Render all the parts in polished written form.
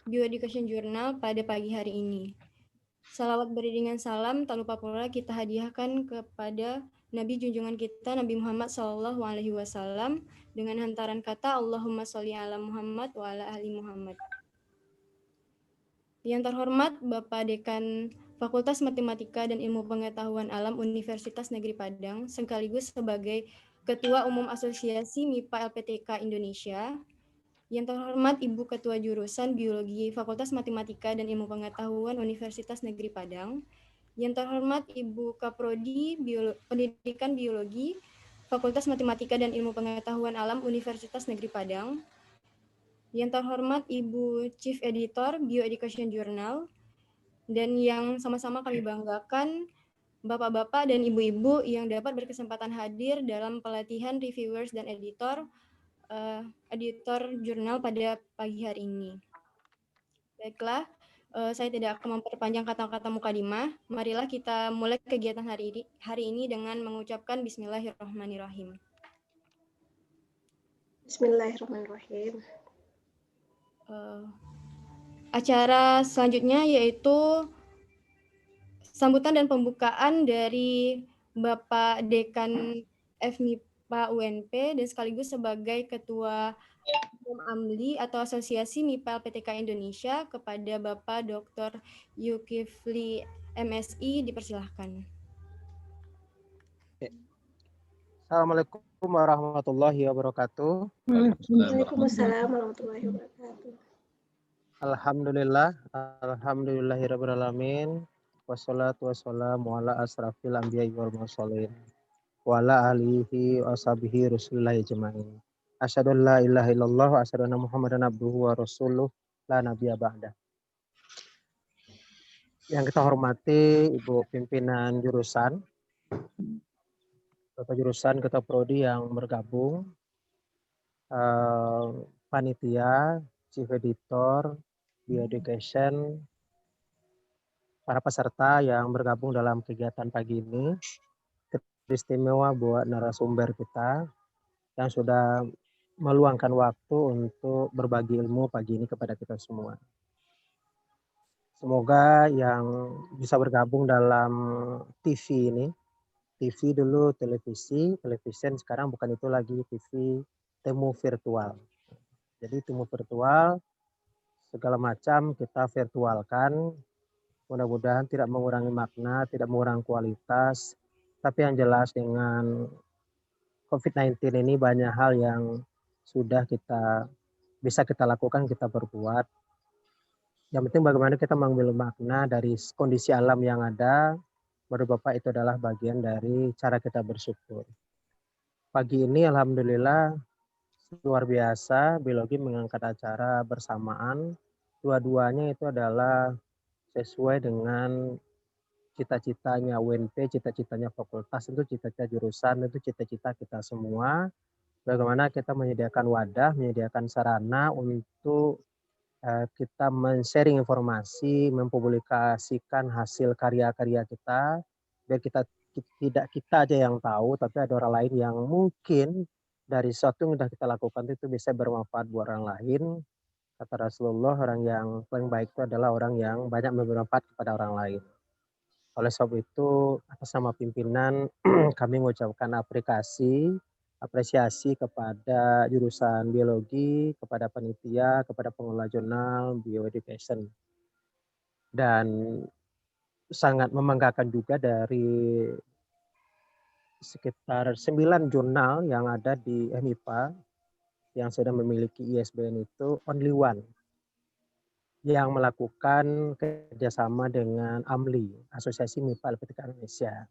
Bioeducation Journal pada pagi hari ini. Salawat beriringan salam, tak lupa pula kita hadiahkan kepada Nabi junjungan kita Nabi Muhammad SAW dengan hantaran kata Allahumma sholli ala Muhammad wa ala ali Muhammad. Yang terhormat Bapak Dekan Fakultas Matematika dan Ilmu Pengetahuan Alam Universitas Negeri Padang, sekaligus sebagai Ketua Umum Asosiasi MIPA LPTK Indonesia. Yang terhormat Ibu Ketua Jurusan Biologi Fakultas Matematika dan Ilmu Pengetahuan Universitas Negeri Padang. Yang terhormat Ibu Kaprodi Pendidikan Biologi Fakultas Matematika dan Ilmu Pengetahuan Alam Universitas Negeri Padang. Yang terhormat Ibu Chief Editor Bioeducation Journal. Dan yang sama-sama kami banggakan Bapak-bapak dan ibu-ibu yang dapat berkesempatan hadir dalam pelatihan reviewers dan editor jurnal pada pagi hari ini. Baiklah, saya tidak akan memperpanjang kata-kata mukadimah. Marilah kita mulai kegiatan hari ini dengan mengucapkan Bismillahirrahmanirrahim. Bismillahirrahmanirrahim. Acara selanjutnya yaitu sambutan dan pembukaan dari Bapak Dekan FMIPA UNP dan sekaligus sebagai Ketua AMLI atau Asosiasi MIPA LPTK Indonesia kepada Bapak Dr. Yukifli MSI, dipersilahkan. Assalamualaikum warahmatullahi wabarakatuh. Waalaikumsalam warahmatullahi wabarakatuh. Alhamdulillahirabbil alamin. Wassalatu wassalamu ala asrafil anbiya'i wal mursalin wa ala alihi wa sahbihi rasulillahi ajmain. Asyhadu an la ilaha illallah wa asyhadu anna Muhammadan abduhu wa rasuluh la nabiyya ba'da. Yang kita hormati Ibu pimpinan jurusan, Bapak jurusan, Ketua Prodi yang bergabung, panitia, chief editor, bioeducation, para peserta yang bergabung dalam kegiatan pagi ini, istimewa buat narasumber kita yang sudah meluangkan waktu untuk berbagi ilmu pagi ini kepada kita semua. Semoga yang bisa bergabung dalam TV ini, TV dulu televisi sekarang bukan itu lagi, TV temu virtual. Jadi temu virtual segala macam kita virtualkan. Mudah-mudahan tidak mengurangi makna, tidak mengurangi kualitas, tapi yang jelas dengan COVID-19 ini banyak hal yang sudah bisa kita lakukan, kita berbuat. Yang penting bagaimana kita mengambil makna dari kondisi alam yang ada. Menurut Bapak itu adalah bagian dari cara kita bersyukur. Pagi ini alhamdulillah luar biasa, biologi mengangkat acara bersamaan. Dua-duanya itu adalah sesuai dengan cita-citanya UNP, cita-citanya fakultas, itu cita-cita jurusan, itu cita-cita kita semua. Bagaimana kita menyediakan wadah, menyediakan sarana untuk kita men-sharing informasi, mempublikasikan hasil karya-karya kita, biar tidak kita aja yang tahu, tapi ada orang lain yang mungkin dari sesuatu yang sudah kita lakukan itu bisa bermanfaat buat orang lain. Kata Rasulullah, orang yang paling baik itu adalah orang yang banyak bermanfaat kepada orang lain. Oleh sebab itu, atas nama pimpinan kami mengucapkan apresiasi kepada jurusan biologi, kepada panitia, kepada pengelola jurnal bioeducation. Dan sangat membanggakan juga dari sekitar 9 jurnal yang ada di MIPA yang sudah memiliki ISBN itu only one yang melakukan kerjasama dengan AMLI, Asosiasi MIPA LPTK Indonesia.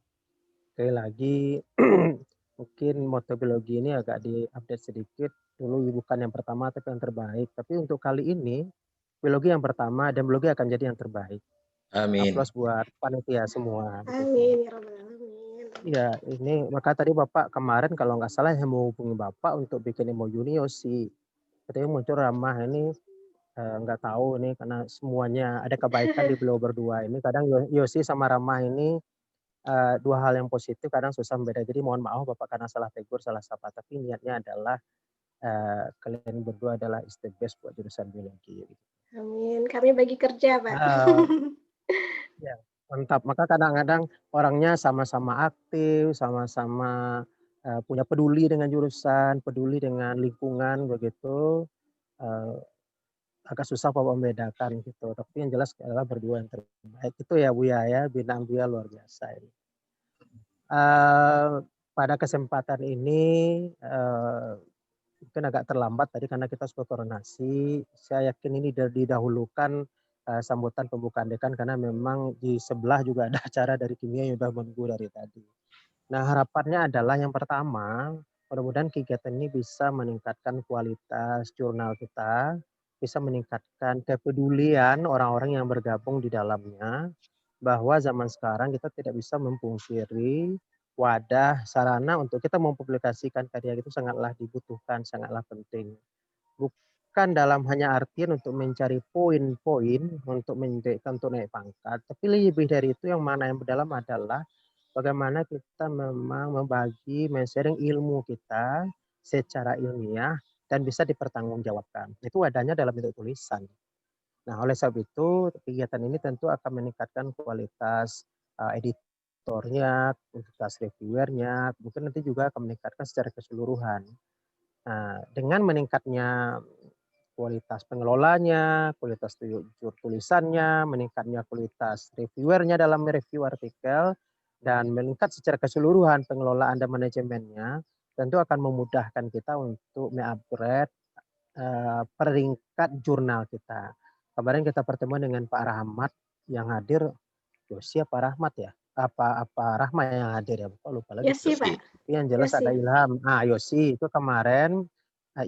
Sekali lagi, mungkin metodologi ini agak diupdate sedikit. Dulu bukan yang pertama, tapi yang terbaik. Tapi untuk kali ini, biologi yang pertama dan biologi akan jadi yang terbaik. Amin. Aplaus buat panitia semua. Amin ya rabbal alamin. Ya, ini maka tadi Bapak kemarin kalau nggak salah yang menghubungi Bapak untuk bikin MOU ini Yosi. Katanya muncul ramah ini nggak tahu ini karena semuanya ada kebaikan di beliau berdua ini. Kadang Yosi sama Ramah ini dua hal yang positif, kadang susah membeda. Jadi mohon maaf Bapak karena salah tegur, salah sapa. Tapi niatnya adalah kalian berdua adalah is the best buat jurusan biologi. Amin. kami bagi kerja, Pak. Ya, mantap. Maka kadang-kadang orangnya sama-sama aktif, sama-sama punya peduli dengan jurusan, peduli dengan lingkungan begitu. Agak susah Pak membedakan gitu. Tapi yang jelas adalah berdua yang terbaik. Itu ya Buya ya, bintang Buya luar biasa ini. Pada kesempatan ini mungkin agak terlambat tadi karena kita sudah koordinasi. Saya yakin ini didahulukan sambutan pembukaan dekan karena memang di sebelah juga ada acara dari kimia yang sudah menunggu dari tadi. Nah harapannya adalah yang pertama, mudah-mudahan kegiatan ini bisa meningkatkan kualitas jurnal kita, bisa meningkatkan kepedulian orang-orang yang bergabung di dalamnya, bahwa zaman sekarang kita tidak bisa memungkiri wadah sarana untuk kita mempublikasikan karya itu sangatlah dibutuhkan, sangatlah penting. Bukan dalam hanya artian untuk mencari poin-poin untuk naik pangkat, tapi lebih dari itu yang mana yang berdalam adalah bagaimana kita memang membagi, men-sharing ilmu kita secara ilmiah dan bisa dipertanggungjawabkan. Itu wadahnya dalam bentuk tulisan. Nah, oleh sebab itu kegiatan ini tentu akan meningkatkan kualitas editornya, kualitas reviewernya, mungkin nanti juga akan meningkatkan secara keseluruhan. Nah, dengan meningkatnya kualitas pengelolanya, kualitas tulisannya, meningkatnya kualitas reviewernya dalam mereview artikel, dan meningkat secara keseluruhan pengelolaan dan manajemennya, tentu akan memudahkan kita untuk mengupgrade peringkat jurnal kita. Kemarin kita pertemuan dengan Pak Rahmat yang hadir, Yosi apa Rahmat ya? Apa Rahmat yang hadir ya? Lupa lagi. Yosi, Pak. Yang jelas Yosi. ada Ilham. Yosi itu kemarin.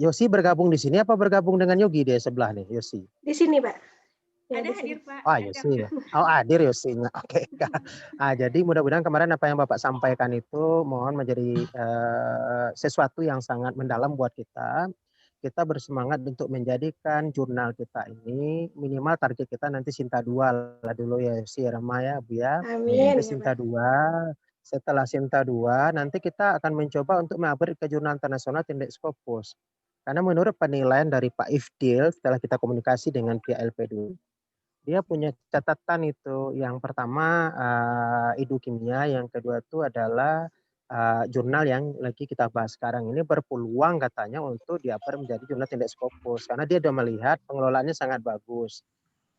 Yosi bergabung di sini apa bergabung dengan Yogi di sebelah nih, Yosi? Di sini, Pak. Ya, ada hadir, Pak. Yosi. Hadir Yosinya. Oke. Jadi mudah-mudahan kemarin apa yang Bapak sampaikan itu mohon menjadi sesuatu yang sangat mendalam buat kita. Kita bersemangat untuk menjadikan jurnal kita ini minimal target kita nanti Sinta 2 lah dulu ya Yosi, Rama ya Bu ya. Amin. Nanti Sinta 2. Setelah Sinta 2 nanti kita akan mencoba untuk mengupgrade ke jurnal internasional Tindak Scopus. Karena menurut penilaian dari Pak Ifdil setelah kita komunikasi dengan pihak LP2, dia punya catatan itu. Yang pertama Idu Kimia, yang kedua itu adalah jurnal yang lagi kita bahas sekarang ini berpeluang katanya untuk di-upgrade menjadi jurnal Tindak Scopus. Karena dia sudah melihat pengelolaannya sangat bagus.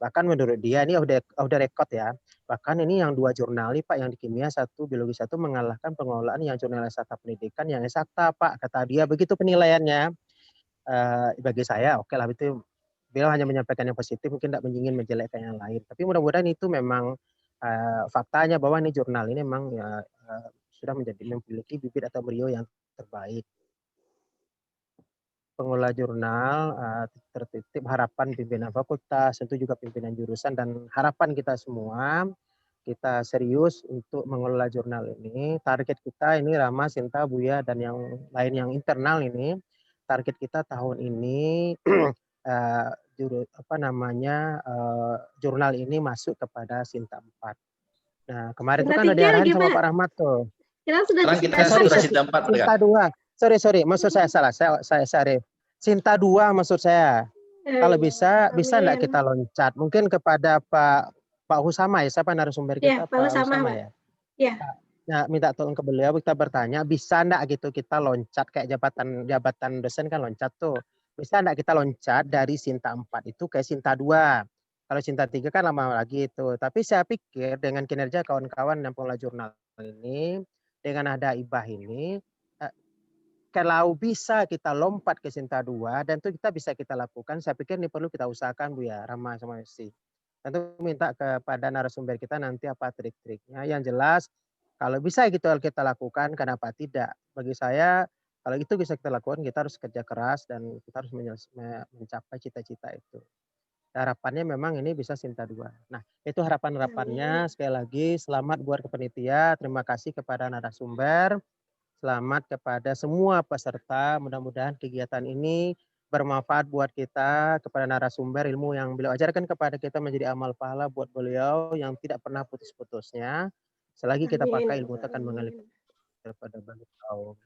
Bahkan menurut dia ini udah rekod ya. Bahkan ini yang 2 jurnal nih Pak, yang di kimia 1, biologi 1 mengalahkan pengelolaan yang jurnal eksakta pendidikan yang eksakta Pak, kata dia. Begitu penilaiannya. Bagi saya oke lah, itu beliau hanya menyampaikan yang positif, mungkin tidak ingin menjelekkan yang lain. Tapi mudah-mudahan itu memang faktanya bahwa ini jurnal ini memang sudah memiliki bibit atau beliau yang terbaik. Pengelola jurnal tertitip harapan pimpinan fakultas, tentu juga pimpinan jurusan, dan harapan kita semua, kita serius untuk mengelola jurnal ini. Target kita ini Rama, Sinta, Buya, dan yang lain yang internal ini, target kita tahun ini jurnal ini masuk kepada Sinta 4. Nah, kemarin itu kan ada arahan sama Pak Rahmat tuh. Sekarang kita sudah Sinta 4. Sinta 2. Sorry, maksud saya salah. Saya Sinta 2 maksud saya. Kalau bisa enggak kita loncat? Mungkin kepada Pak Husama ya, siapa narasumber kita? Ya, Pak Husama ya. Ya. Nah, minta tolong ke beliau, kita bertanya, bisa enggak gitu kita loncat kayak jabatan dosen kan loncat tuh. Bisa enggak kita loncat dari Sinta 4 itu ke Sinta 2? Kalau Sinta 3 kan lama lagi itu. Tapi saya pikir dengan kinerja kawan-kawan yang pengelola jurnal ini, dengan ada Ibah ini, kalau bisa kita lompat ke Sinta 2 dan itu bisa kita lakukan, saya pikir ini perlu kita usahakan Bu ya, Rama sama Yosi. Tentu minta kepada narasumber kita nanti apa trik-triknya. Yang jelas kalau bisa kita lakukan, kenapa tidak? Bagi saya kalau itu bisa kita lakukan, kita harus kerja keras dan kita harus mencapai cita-cita itu. Harapannya memang ini bisa Sinta 2. Nah, itu harapan-harapannya. Sekali lagi selamat buat kepanitia, terima kasih kepada narasumber. Selamat kepada semua peserta. Mudah-mudahan kegiatan ini bermanfaat buat kita, kepada narasumber, ilmu yang beliau ajarkan kepada kita menjadi amal pahala buat beliau yang tidak pernah putus-putusnya. Selagi kita pakai ilmu itu akan mengalir kepada banyak kaum.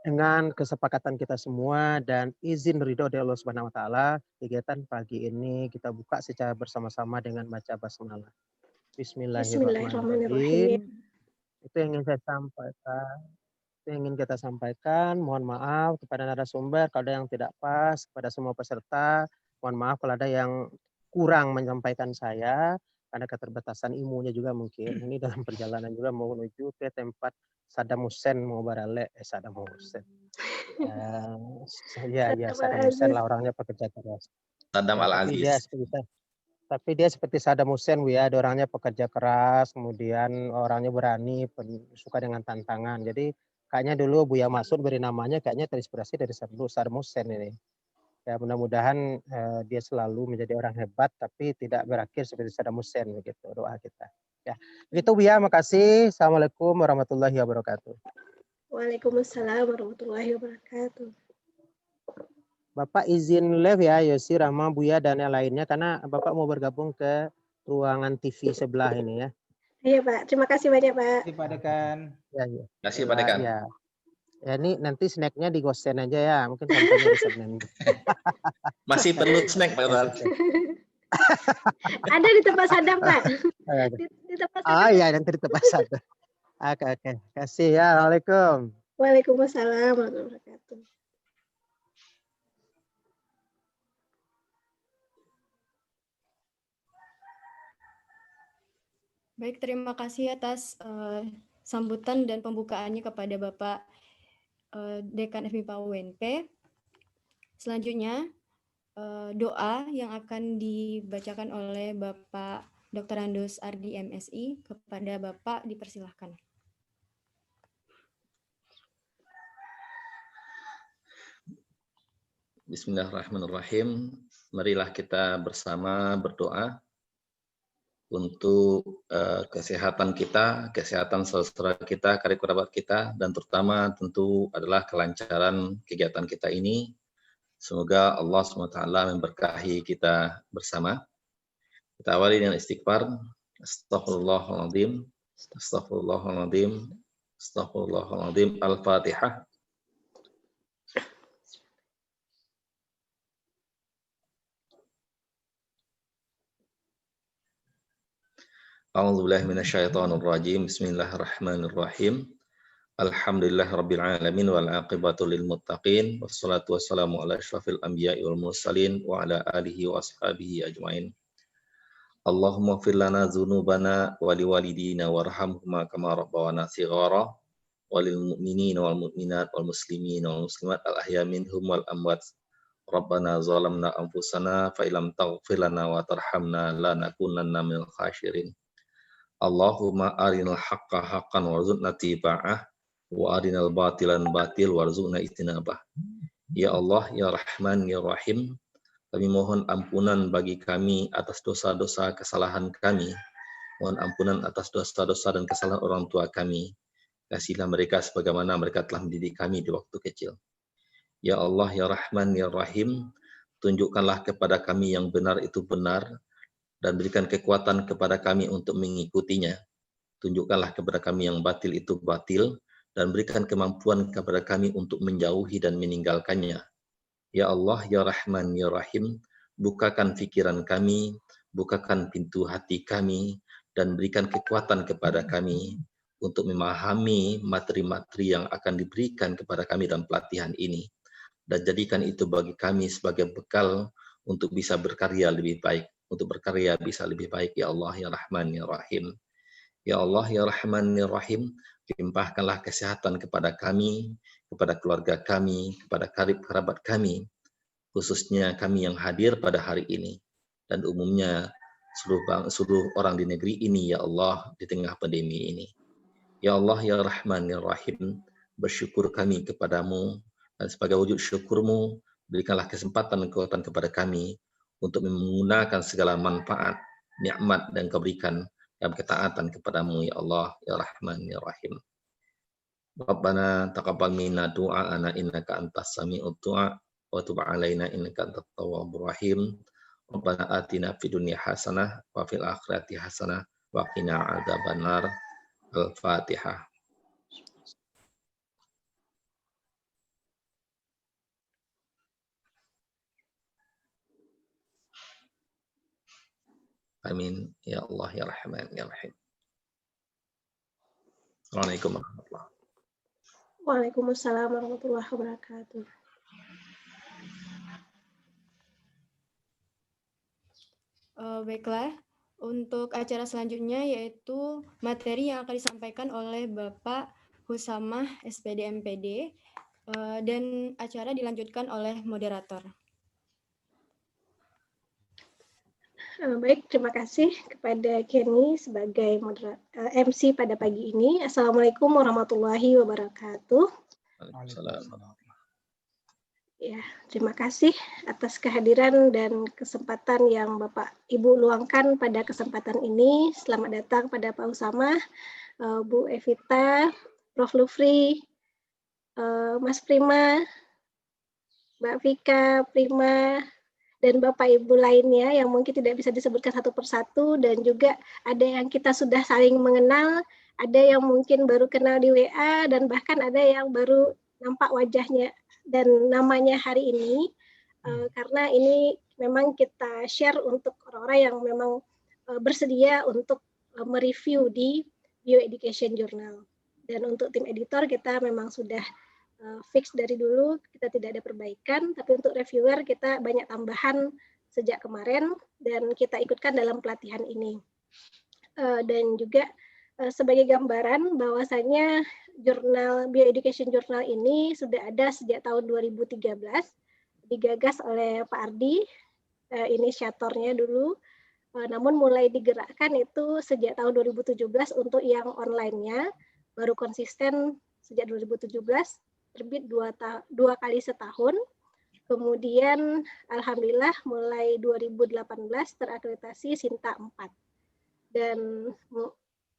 dengan kesepakatan kita semua dan izin ridho dari Allah Subhanahu wa taala, kegiatan pagi ini kita buka secara bersama-sama dengan baca basmalah. Bismillahirrahmanirrahim. Bismillahirrahmanirrahim. Itu yang ingin saya sampaikan. Itu yang ingin kita sampaikan. Mohon maaf kepada narasumber kalau ada yang tidak pas, kepada semua peserta. Mohon maaf kalau ada yang kurang menyampaikan saya karena keterbatasan ilmunya juga mungkin. Ini dalam perjalanan juga mau menuju ke tempat Saddam Hussein mau barale Saddam Hussein. Saddam Hussein lah orangnya pekerja keras. Saddam Al-Aziz. Tapi dia seperti Saddam Hussein, ya, ada orangnya pekerja keras, kemudian orangnya berani, suka dengan tantangan. Jadi kayaknya dulu Buya Masud beri namanya kayaknya terinspirasi dari Saddam Hussein ini. Ya, mudah-mudahan dia selalu menjadi orang hebat tapi tidak berakhir seperti Saddam Hussein, begitu doa kita. Ya, begitu Buya, makasih. Assalamualaikum warahmatullahi wabarakatuh. Waalaikumsalam warahmatullahi wabarakatuh. Bapak izin live ya, Yosi, Rama, Buya, dan yang lainnya, karena Bapak mau bergabung ke ruangan TV sebelah ini ya. Iya Pak, terima kasih banyak Pak. Terima kasih Pak Dekan. Ya. Terima kasih Pak Dekan. Ya, ini nanti snacknya di gosen aja ya, mungkin sampainya di Senin. Masih penuh snack Pak Ustaz. Ada di tempat Saddam Pak. Di tempat Saddam. Oh iya, nanti di tempat Saddam. Oke. Kasih ya, Assalamualaikum. Waalaikumsalam warahmatullahi wabarakatuh. Baik, terima kasih atas sambutan dan pembukaannya kepada Bapak Dekan FMIPA UNP. Selanjutnya, doa yang akan dibacakan oleh Bapak Dr. Andus Ardi MSI. Kepada Bapak dipersilahkan. Bismillahirrahmanirrahim. Marilah kita bersama berdoa untuk kesehatan kita, kesehatan saudara kita, karib kerabat kita, dan terutama tentu adalah kelancaran kegiatan kita ini. Semoga Allah SWT memberkahi kita bersama. Kita awali dengan istighfar. Astaghfirullahaladzim. Astaghfirullahaladzim. Astaghfirullahaladzim. Al-Fatihah. A'udzubillahi minasyaitonirrajim. Bismillahirrahmanirrahim. Alhamdulillahirabbil alamin wal aqibatu lil muttaqin wassalatu wassalamu ala asyrafil anbiya'i wal mursalin wa ala alihi wa ashabihi ajmain. Allahumma ighfir lana dzunubana wa liwalidina warhamhuma kama rabbawana shighara walil mu'minina wal mu'minat wal muslimina wal muslimat al ahya minhum wal amwat. Rabbana zalamna anfusana fa illam taghfir lana wa tarhamna lanakunanna minal khasyirin. Allahumma arinal haqqa haqqan warzuqna tiba'ah wa arinal batilan batil warzuqna ijtinabah. Ya Allah, ya Rahman, ya Rahim, kami mohon ampunan bagi kami atas dosa-dosa kesalahan kami. Mohon ampunan atas dosa-dosa dan kesalahan orang tua kami. Kasihlah mereka sebagaimana mereka telah mendidik kami di waktu kecil. Ya Allah, ya Rahman, ya Rahim, tunjukkanlah kepada kami yang benar itu benar, dan berikan kekuatan kepada kami untuk mengikutinya. Tunjukkanlah kepada kami yang batil itu batil, dan berikan kemampuan kepada kami untuk menjauhi dan meninggalkannya. Ya Allah, ya Rahman, ya Rahim, bukakan pikiran kami, bukakan pintu hati kami, dan berikan kekuatan kepada kami untuk memahami materi-materi yang akan diberikan kepada kami dalam pelatihan ini. Dan jadikan itu bagi kami sebagai bekal untuk bisa berkarya lebih baik. Untuk berkarya bisa lebih baik, ya Allah, ya Rahman, ya Rahim. Ya Allah, ya Rahman, ya Rahim, limpahkanlah kesehatan kepada kami, kepada keluarga kami, kepada karib kerabat kami, khususnya kami yang hadir pada hari ini, dan umumnya seluruh orang di negeri ini, ya Allah, di tengah pandemi ini. Ya Allah, ya Rahman, ya Rahim, bersyukur kami kepadamu, dan sebagai wujud syukurmu, berikanlah kesempatan dan kekuatan kepada kami, untuk menggunakan segala manfaat, nikmat dan keberikan dalam ketaatan kepadamu, ya Allah, ya Rahman, ya Rahim. Rabbana taqabbal minna du'a'ana innaka antas sami'ud du'a wa tub 'alaina innaka antat tawwabur rahim. Rabbana atina fid dunya hasanah wa fil akhirati hasanah wa qina adzabannar. Al-Fatihah. Amin ya Allah ya Rahman ya Rahim. Assalamualaikum warahmatullahi wabarakatuh. Waalaikumsalam warahmatullahi wabarakatuh. Baiklah, untuk acara selanjutnya yaitu materi yang akan disampaikan oleh Bapak Husamah SPD MPD dan acara dilanjutkan oleh moderator. Baik, terima kasih kepada Kenny sebagai MC pada pagi ini. Assalamualaikum warahmatullahi wabarakatuh. Waalaikumsalam. Ya, terima kasih atas kehadiran dan kesempatan yang Bapak Ibu luangkan pada kesempatan ini. Selamat datang pada Pak Husamah, Bu Evita, Prof. Lufri, Mas Prima, Mbak Vika, Prima, dan Bapak Ibu lainnya yang mungkin tidak bisa disebutkan satu persatu, dan juga ada yang kita sudah saling mengenal, ada yang mungkin baru kenal di WA, dan bahkan ada yang baru nampak wajahnya dan namanya hari ini, karena ini memang kita share untuk orang-orang yang memang bersedia untuk mereview di Bioeducation Journal. Dan untuk tim editor kita memang sudah fix dari dulu, kita tidak ada perbaikan, tapi untuk reviewer kita banyak tambahan sejak kemarin dan kita ikutkan dalam pelatihan ini. Dan juga sebagai gambaran bahwasanya jurnal Bioeducation Journal ini sudah ada sejak tahun 2013, digagas oleh Pak Ardi, inisiatornya dulu, namun mulai digerakkan itu sejak tahun 2017 untuk yang online-nya, baru konsisten sejak 2017, terbit dua kali setahun. Kemudian alhamdulillah mulai 2018 terakreditasi Sinta 4. Dan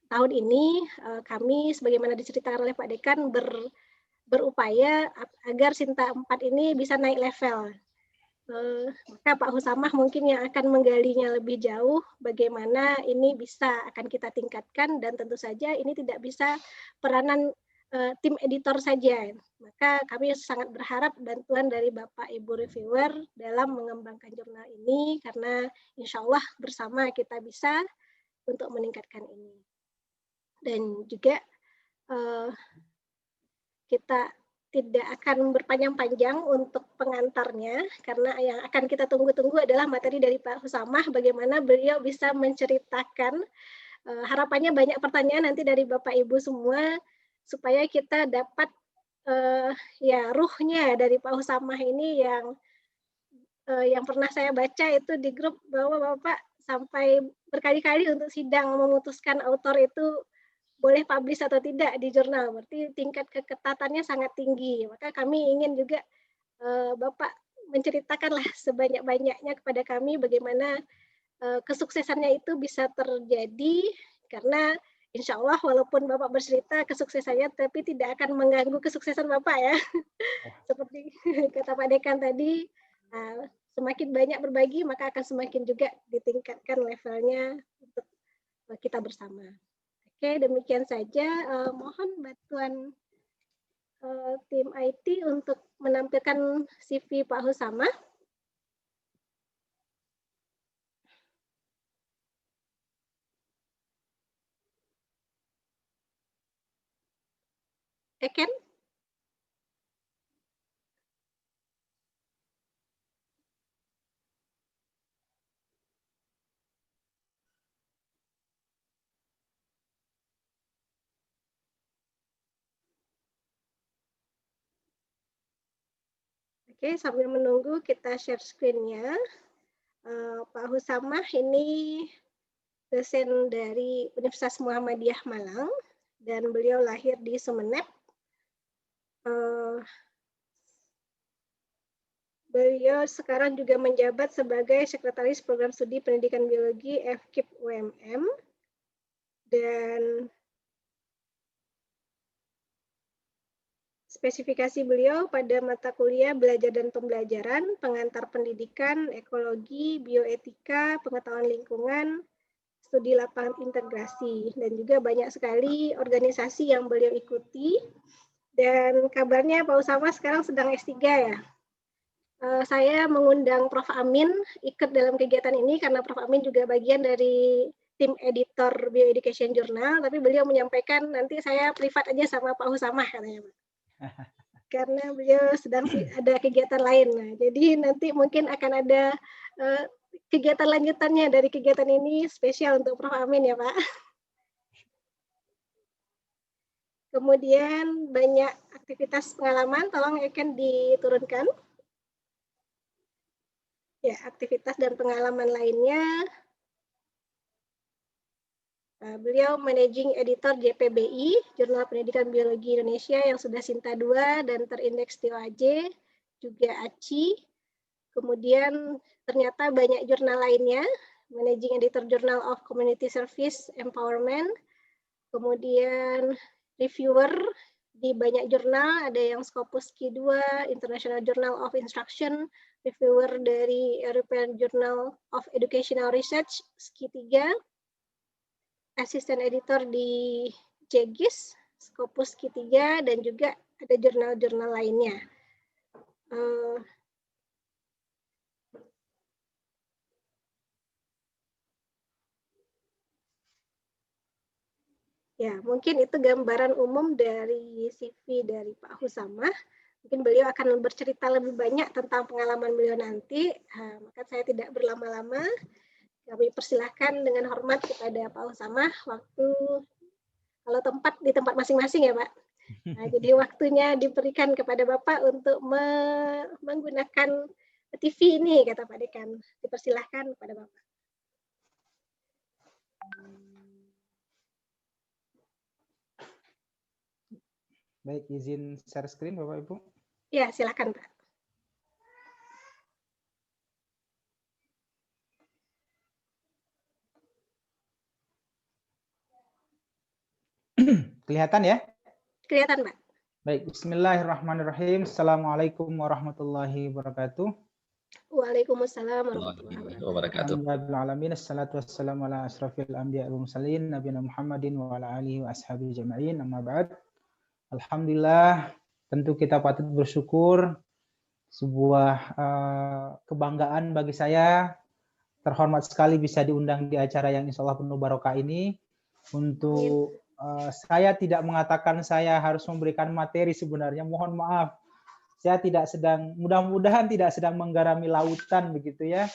tahun ini kami sebagaimana diceritakan oleh Pak Dekan berupaya agar Sinta 4 ini bisa naik level. Maka Pak Husamah mungkin yang akan menggalinya lebih jauh bagaimana ini bisa akan kita tingkatkan, dan tentu saja ini tidak bisa peranan tim editor saja. Maka kami sangat berharap bantuan dari Bapak Ibu reviewer dalam mengembangkan jurnal ini, karena insya Allah bersama kita bisa untuk meningkatkan ini. Dan juga kita tidak akan berpanjang-panjang untuk pengantarnya, karena yang akan kita tunggu-tunggu adalah materi dari Pak Husamah, bagaimana beliau bisa menceritakan. Harapannya banyak pertanyaan nanti dari Bapak Ibu semua, supaya kita dapat ya ruhnya dari Pak Husamah ini yang pernah saya baca itu di grup, bahwa Bapak sampai berkali-kali untuk sidang memutuskan autor itu boleh publish atau tidak di jurnal, berarti tingkat keketatannya sangat tinggi. Maka kami ingin juga Bapak menceritakanlah sebanyak-banyaknya kepada kami bagaimana kesuksesannya itu bisa terjadi, karena insya Allah walaupun Bapak bercerita kesuksesannya, tapi tidak akan mengganggu kesuksesan Bapak ya. Seperti kata Pak Dekan tadi, semakin banyak berbagi maka akan semakin juga ditingkatkan levelnya untuk kita bersama. Oke, demikian saja. Mohon bantuan tim IT untuk menampilkan CV Pak Husamah. Eken? Oke, sambil menunggu kita share screen-nya. Pak Husamah ini dosen dari Universitas Muhammadiyah Malang, dan beliau lahir di Sumeneb. Beliau sekarang juga menjabat sebagai Sekretaris Program Studi Pendidikan Biologi FKIP UMM, dan spesifikasi beliau pada mata kuliah belajar dan pembelajaran, pengantar pendidikan, ekologi, bioetika, pengetahuan lingkungan, studi lapangan integrasi, dan juga banyak sekali organisasi yang beliau ikuti. Dan kabarnya Pak Husamah sekarang sedang S3 ya? saya mengundang Prof. Amin ikut dalam kegiatan ini karena Prof. Amin juga bagian dari tim editor Bioeducation Journal, tapi beliau menyampaikan nanti saya privat aja sama Pak Husamah katanya, Pak. Karena beliau sedang ada kegiatan lain. Nah, jadi nanti mungkin akan ada kegiatan lanjutannya dari kegiatan ini spesial untuk Prof. Amin ya, Pak. Kemudian banyak aktivitas pengalaman, tolong akan diturunkan. Ya, aktivitas dan pengalaman lainnya. Beliau Managing Editor JPBI, Jurnal Pendidikan Biologi Indonesia yang sudah Sinta 2 dan terindeks TOAJ, juga ACI. Kemudian ternyata banyak jurnal lainnya, Managing Editor Journal of Community Service Empowerment, kemudian reviewer di banyak jurnal, ada yang Scopus Q2, International Journal of Instruction, reviewer dari European Journal of Educational Research, SKI3, asisten editor di JGIS, Scopus Q3, dan juga ada jurnal-jurnal lainnya. Ya, mungkin itu gambaran umum dari CV dari Pak Husamah. Mungkin beliau akan bercerita lebih banyak tentang pengalaman beliau nanti, maka saya tidak berlama-lama. Kami persilahkan dengan hormat kepada Pak Husamah waktu, kalau tempat di tempat masing-masing ya Pak. Nah, jadi waktunya diberikan kepada Bapak untuk menggunakan TV ini, kata Pak Dekan. Dipersilahkan kepada Bapak. Baik, izin share screen Bapak Ibu. Ya, silakan Pak. Kelihatan ya? Kelihatan Pak. Baik, bismillahirrahmanirrahim. Assalamualaikum warahmatullahi wabarakatuh. Waalaikumsalam warahmatullahi wabarakatuh. Alhamdulillahirrahmanirrahim. Assalatu wassalamu ala asrafil anbiya wal mursalin nabiyina Muhammadin wa ala alihi wa ashabihi jama'in. Amma ba'd. Alhamdulillah, tentu kita patut bersyukur, sebuah kebanggaan bagi saya, terhormat sekali bisa diundang di acara yang insya Allah penuh barokah ini. Untuk saya tidak mengatakan saya harus memberikan materi sebenarnya, mohon maaf. Saya tidak sedang, mudah-mudahan tidak sedang menggarami lautan begitu ya.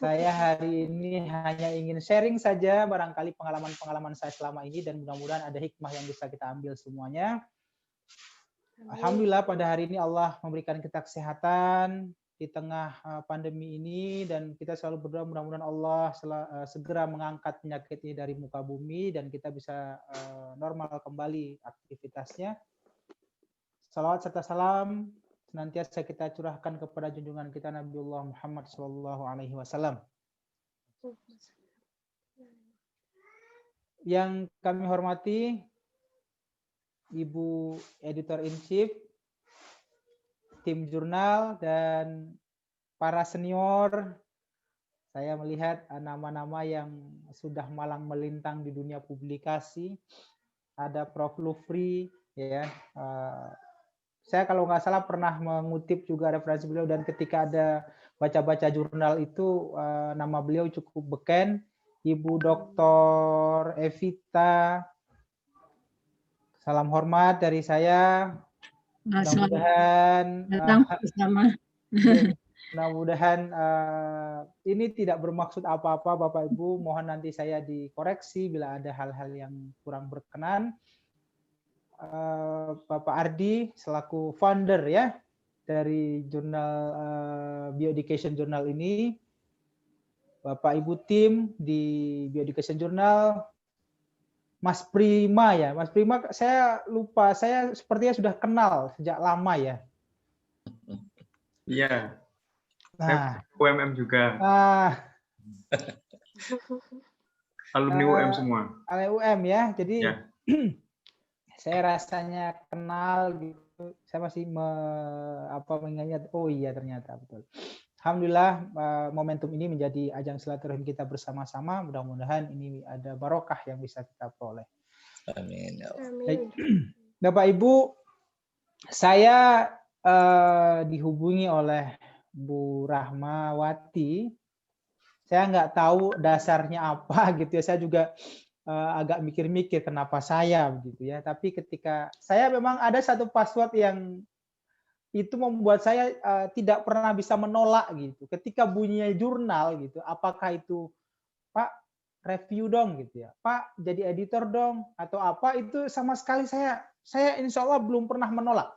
Saya hari ini hanya ingin sharing saja barangkali pengalaman-pengalaman saya selama ini dan mudah-mudahan ada hikmah yang bisa kita ambil semuanya. Alhamdulillah pada hari ini Allah memberikan kita kesehatan di tengah pandemi ini dan kita selalu berdoa mudah-mudahan Allah segera mengangkat penyakit ini dari muka bumi dan kita bisa normal kembali aktivitasnya. Salawat serta salam senantiasa kita curahkan kepada junjungan kita Nabiullah Muhammad SAW. Yang kami hormati Ibu Editor-in-Chief, tim jurnal, dan para senior. Saya melihat nama-nama yang sudah malang melintang di dunia publikasi. Ada Prof. Lufri, ya. Saya kalau nggak salah pernah mengutip juga referensi beliau, dan ketika ada baca-baca jurnal itu nama beliau cukup beken. Ibu Dr. Evita, salam hormat dari saya. Mudah-mudahan ini tidak bermaksud apa-apa Bapak Ibu. Mohon nanti saya dikoreksi bila ada hal-hal yang kurang berkenan. Bapak Ardi selaku founder ya dari jurnal Bioeducation Journal ini. Bapak Ibu tim di Bioeducation Journal. Mas Prima ya, Mas Prima saya lupa, saya sepertinya sudah kenal sejak lama ya. Iya. Nah, UMM juga. Alumni UM semua. Alumni UM ya, jadi ya. Saya rasanya kenal gitu. Saya masih mengingat, oh iya ternyata betul. Alhamdulillah momentum ini menjadi ajang silaturahim kita bersama-sama. Mudah-mudahan ini ada barokah yang bisa kita peroleh. Amin. Baik. Bapak Ibu, saya dihubungi oleh Bu Rahmawati, saya nggak tahu dasarnya apa gitu ya. Saya juga agak mikir-mikir kenapa saya gitu ya. Tapi ketika saya memang ada satu password yang itu membuat saya tidak pernah bisa menolak gitu. Ketika bunyinya jurnal gitu, apakah itu Pak review dong gitu ya, Pak jadi editor dong atau apa, itu sama sekali saya insya Allah belum pernah menolak.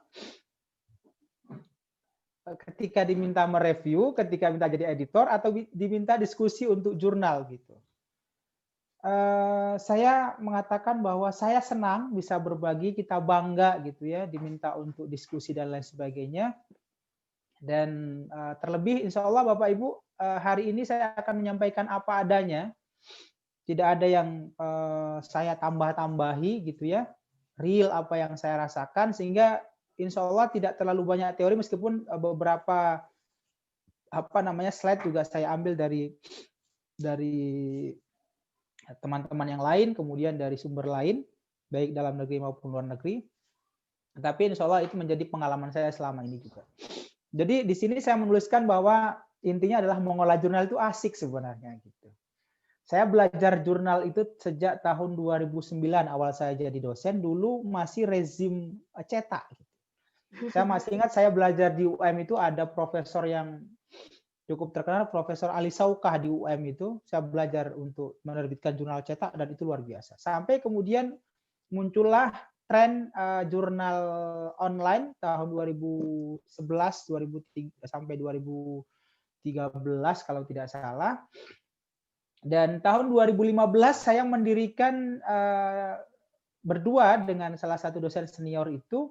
Ketika diminta mereview, ketika minta jadi editor atau diminta diskusi untuk jurnal gitu. Saya mengatakan bahwa saya senang bisa berbagi, kita bangga gitu ya, diminta untuk diskusi dan lain sebagainya. Dan terlebih insya Allah Bapak Ibu, hari ini saya akan menyampaikan apa adanya. Tidak ada yang saya tambah-tambahi gitu ya, real apa yang saya rasakan, sehingga insya Allah tidak terlalu banyak teori, meskipun beberapa slide juga saya ambil dari teman-teman yang lain, kemudian dari sumber lain, baik dalam negeri maupun luar negeri. Tapi insya Allah itu menjadi pengalaman saya selama ini juga. Jadi di sini saya menuliskan bahwa intinya adalah mengolah jurnal itu asik sebenarnya gitu. Saya belajar jurnal itu sejak tahun 2009, awal saya jadi dosen, dulu masih rezim cetak. Saya masih ingat saya belajar di UM itu ada profesor yang cukup terkenal, Profesor Ali Saukah di UM itu. Saya belajar untuk menerbitkan jurnal cetak dan itu luar biasa. Sampai kemudian muncullah tren jurnal online tahun 2011, 2003 sampai 2013 kalau tidak salah. Dan tahun 2015 saya mendirikan berdua dengan salah satu dosen senior itu,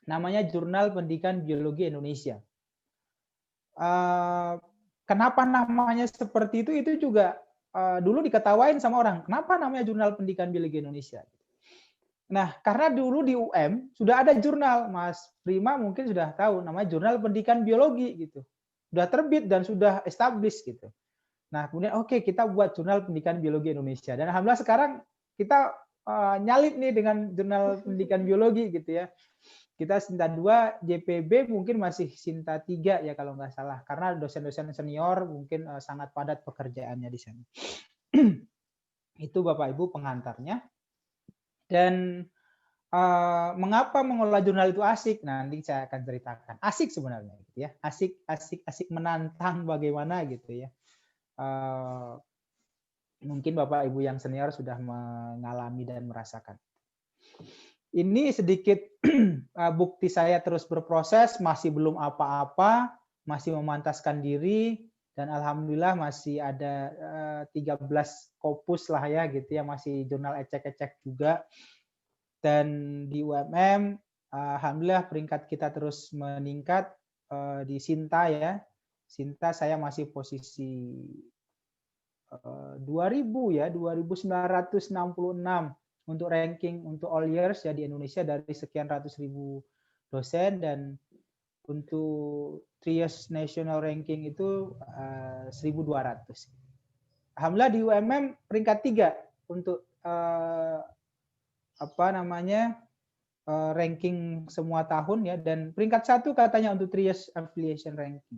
namanya Jurnal Pendidikan Biologi Indonesia. Kenapa namanya seperti itu? Itu juga dulu diketawain sama orang. Kenapa namanya Jurnal Pendidikan Biologi Indonesia? Nah, karena dulu di UM sudah ada jurnal, Mas Prima mungkin sudah tahu, namanya Jurnal Pendidikan Biologi gitu. Sudah terbit dan sudah established gitu. Nah, kemudian oke, kita buat Jurnal Pendidikan Biologi Indonesia. Dan alhamdulillah sekarang kita nyalip nih dengan Jurnal Pendidikan Biologi gitu ya. Kita Sinta 2, JPB mungkin masih Sinta 3 ya kalau nggak salah. Karena dosen-dosen senior mungkin sangat padat pekerjaannya di sana. Itu Bapak Ibu pengantarnya. Dan mengapa mengolah jurnal itu asik? Nanti saya akan ceritakan. Asik sebenarnya gitu ya. Asik menantang bagaimana gitu ya. Mungkin Bapak Ibu yang senior sudah mengalami dan merasakan. Ini sedikit bukti saya terus berproses, masih belum apa-apa, masih memantaskan diri, dan alhamdulillah masih ada 13 kopus lah ya gitu ya, masih jurnal ecek-ecek juga. Dan di UMM alhamdulillah peringkat kita terus meningkat. Di Sinta ya, Sinta saya masih posisi 2966 untuk ranking untuk all years ya di Indonesia dari sekian ratus ribu dosen, dan untuk 3 years national ranking itu 1200. Alhamdulillah di UMM peringkat 3 untuk ranking semua tahun ya, dan peringkat 1 katanya untuk 3 years affiliation ranking.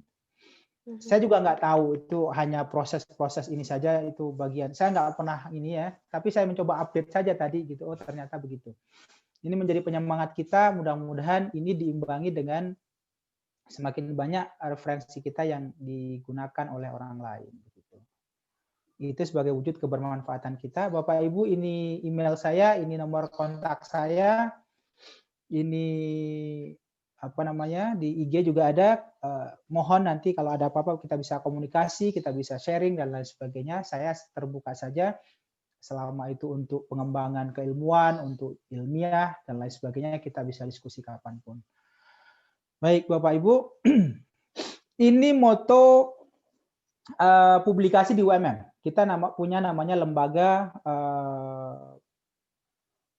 Saya juga nggak tahu, itu hanya proses-proses ini saja, itu bagian. Saya nggak pernah ini ya, tapi saya mencoba update saja tadi gitu. Oh ternyata begitu. Ini menjadi penyemangat kita, mudah-mudahan ini diimbangi dengan semakin banyak referensi kita yang digunakan oleh orang lain. Begitu. Itu sebagai wujud kebermanfaatan kita. Bapak Ibu, ini email saya, ini nomor kontak saya, ini di IG juga ada. Mohon nanti kalau ada apa-apa kita bisa komunikasi, kita bisa sharing dan lain sebagainya. Saya terbuka saja selama itu untuk pengembangan keilmuan, untuk ilmiah dan lain sebagainya, kita bisa diskusi kapanpun. Baik Bapak Ibu, ini moto publikasi di UMM. Kita punya namanya lembaga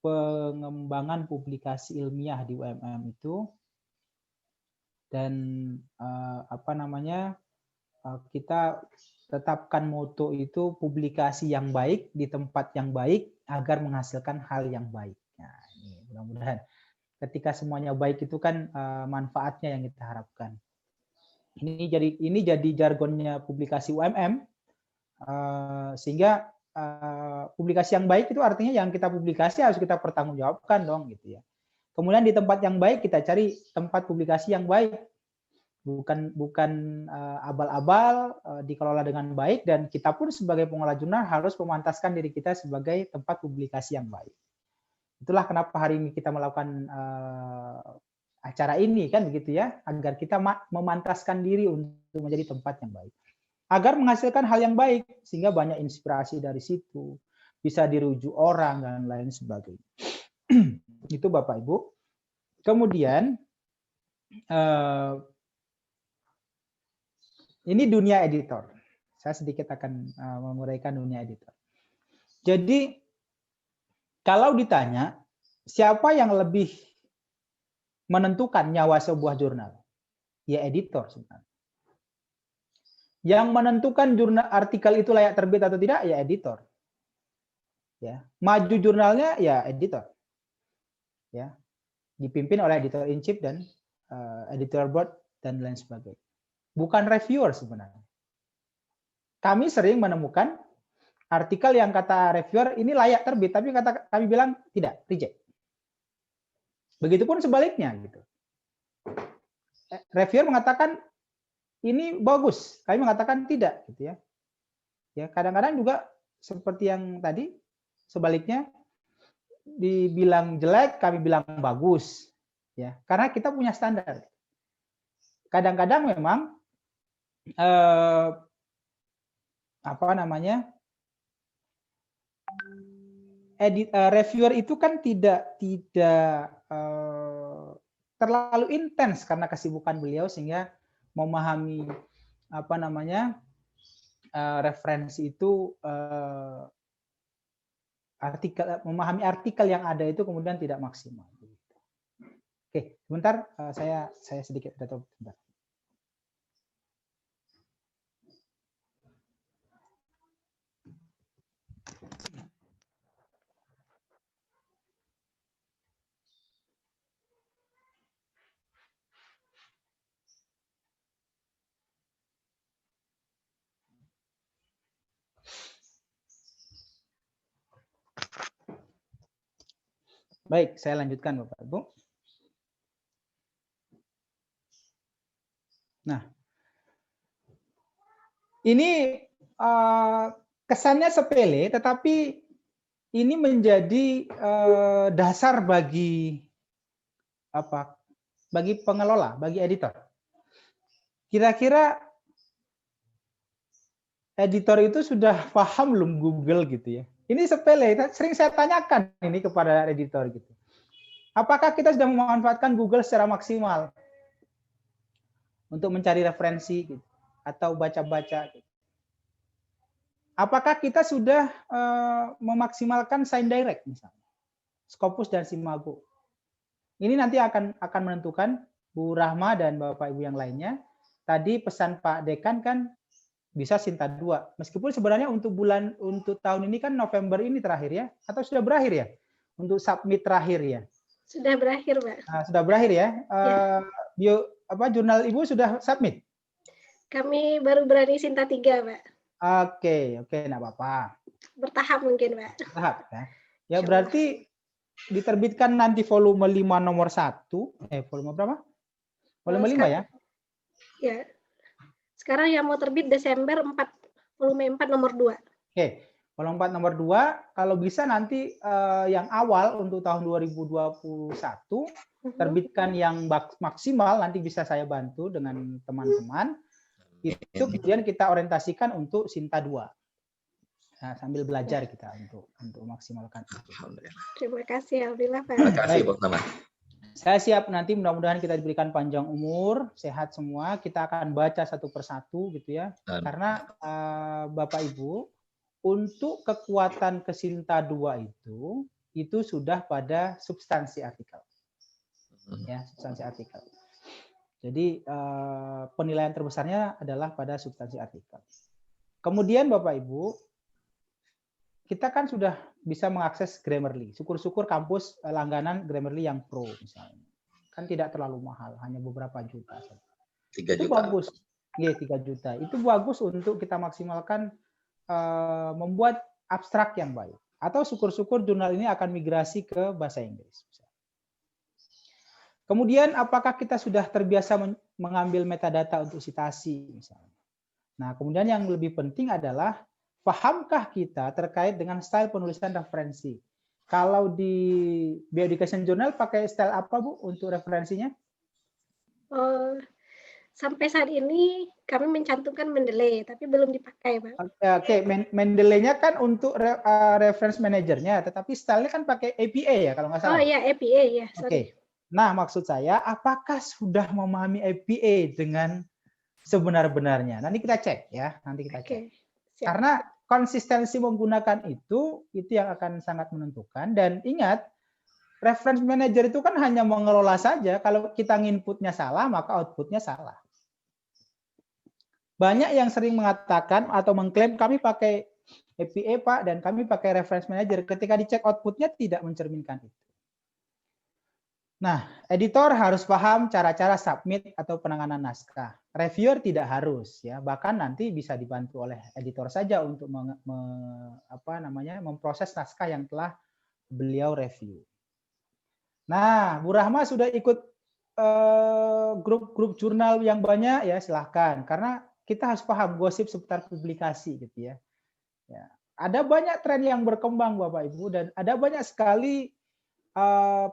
pengembangan publikasi ilmiah di UMM itu. Dan kita tetapkan moto itu publikasi yang baik di tempat yang baik agar menghasilkan hal yang baik. Nah, ini mudah-mudahan ketika semuanya baik itu kan manfaatnya yang kita harapkan. Ini jadi jargonnya publikasi UMM, sehingga publikasi yang baik itu artinya yang kita publikasi harus kita pertanggungjawabkan dong gitu ya. Kemudian di tempat yang baik kita cari tempat publikasi yang baik, bukan abal-abal, dikelola dengan baik, dan kita pun sebagai pengelola jurnal harus memantaskan diri kita sebagai tempat publikasi yang baik. Itulah kenapa hari ini kita melakukan acara ini kan begitu ya, agar kita memantaskan diri untuk menjadi tempat yang baik, agar menghasilkan hal yang baik, sehingga banyak inspirasi dari situ, bisa dirujuk orang dan lain sebagainya. Itu Bapak Ibu. Kemudian ini dunia editor. Saya sedikit akan menguraikan dunia editor. Jadi kalau ditanya siapa yang lebih menentukan nyawa sebuah jurnal, ya editor sebenarnya. Yang menentukan jurnal artikel itu layak terbit atau tidak, ya editor. Ya, maju jurnalnya ya editor. Ya, dipimpin oleh editor in chief dan editor board dan lain sebagainya. Bukan reviewer sebenarnya. Kami sering menemukan artikel yang kata reviewer ini layak terbit, tapi kata kami bilang tidak, reject. Begitupun sebaliknya gitu. Reviewer mengatakan ini bagus, kami mengatakan tidak gitu ya. Ya, kadang-kadang juga seperti yang tadi sebaliknya, dibilang jelek, kami bilang bagus. Ya, karena kita punya standar. Kadang-kadang memang reviewer itu kan tidak terlalu intens karena kesibukan beliau, sehingga memahami referensi itu, memahami artikel yang ada itu kemudian tidak maksimal. Oke, sebentar, saya sedikit tutup. Baik, saya lanjutkan Bapak Ibu. Nah, ini kesannya sepele, tetapi ini menjadi dasar bagi pengelola, bagi editor. Kira-kira editor itu sudah paham belum Google gitu ya? Ini sepele, sering saya tanyakan ini kepada editor gitu. Apakah kita sudah memanfaatkan Google secara maksimal untuk mencari referensi gitu, atau baca-baca gitu? Apakah kita sudah memaksimalkan ScienDirect misalnya, Scopus dan Simago? Ini nanti akan menentukan Bu Rahma dan Bapak Ibu yang lainnya. Tadi pesan Pak Dekan kan bisa Sinta 2. Meskipun sebenarnya untuk tahun ini kan November ini terakhir ya, atau sudah berakhir ya? Untuk submit terakhir ya. Sudah berakhir, Pak. Nah, sudah berakhir ya. Ya. Jurnal Ibu sudah submit? Kami baru berani Sinta 3, Pak. Oke, enggak apa-apa. Bertahap mungkin, Pak. Bertahap ya. Ya berarti diterbitkan nanti volume 5 nomor 1. Volume berapa? Volume 5 ya? Ya. Sekarang yang mau terbit Desember 4, volume 4 nomor 2. Oke, volume 4 nomor 2, kalau bisa nanti yang awal untuk tahun 2021 terbitkan yang maksimal, nanti bisa saya bantu dengan teman-teman. Itu kemudian kita orientasikan untuk Sinta 2. Nah, sambil belajar kita untuk maksimalkan itu. Terima kasih, alhamdulillah Pak. Terima kasih Pak Nama. Saya siap, nanti mudah-mudahan kita diberikan panjang umur, sehat semua. Kita akan baca satu persatu gitu ya. Karena Bapak Ibu, untuk kekuatan ke Sinta 2 itu sudah pada substansi artikel. Ya, substansi artikel. Jadi penilaian terbesarnya adalah pada substansi artikel. Kemudian Bapak Ibu, kita kan sudah bisa mengakses Grammarly. Syukur-syukur kampus langganan Grammarly yang pro misalnya. Kan tidak terlalu mahal, hanya beberapa juta saja. 3 itu juta. bagus. 3 juta. Itu bagus untuk kita maksimalkan membuat abstrak yang baik. Atau syukur-syukur jurnal ini akan migrasi ke bahasa Inggris. Kemudian apakah kita sudah terbiasa mengambil metadata untuk sitasi misalnya. Nah, kemudian yang lebih penting adalah pahamkah kita terkait dengan style penulisan referensi. Kalau di Bioeducation Journal pakai style apa Bu untuk referensinya? Sampai saat ini kami mencantumkan Mendeley, tapi belum dipakai, Pak. Oke, Mendeley-nya kan untuk reference manajernya, tetapi stylenya kan pakai APA ya kalau nggak salah. Oh iya, APA ya. Oke. Nah, maksud saya, apakah sudah memahami APA dengan sebenar-benarnya? Nanti kita cek ya, nanti kita cek. Siap. Karena konsistensi menggunakan itu yang akan sangat menentukan. Dan ingat, reference manager itu kan hanya mengelola saja. Kalau kita nginputnya salah, maka outputnya salah. Banyak yang sering mengatakan atau mengklaim kami pakai APA Pak dan kami pakai reference manager. Ketika dicek outputnya tidak mencerminkan itu. Nah, editor harus paham cara-cara submit atau penanganan naskah. Reviewer tidak harus ya, bahkan nanti bisa dibantu oleh editor saja untuk memproses naskah yang telah beliau review. Nah, Bu Rahma sudah ikut grup-grup jurnal yang banyak ya, silahkan. Karena kita harus paham gosip seputar publikasi gitu ya. Ada banyak tren yang berkembang Bapak Ibu dan ada banyak sekali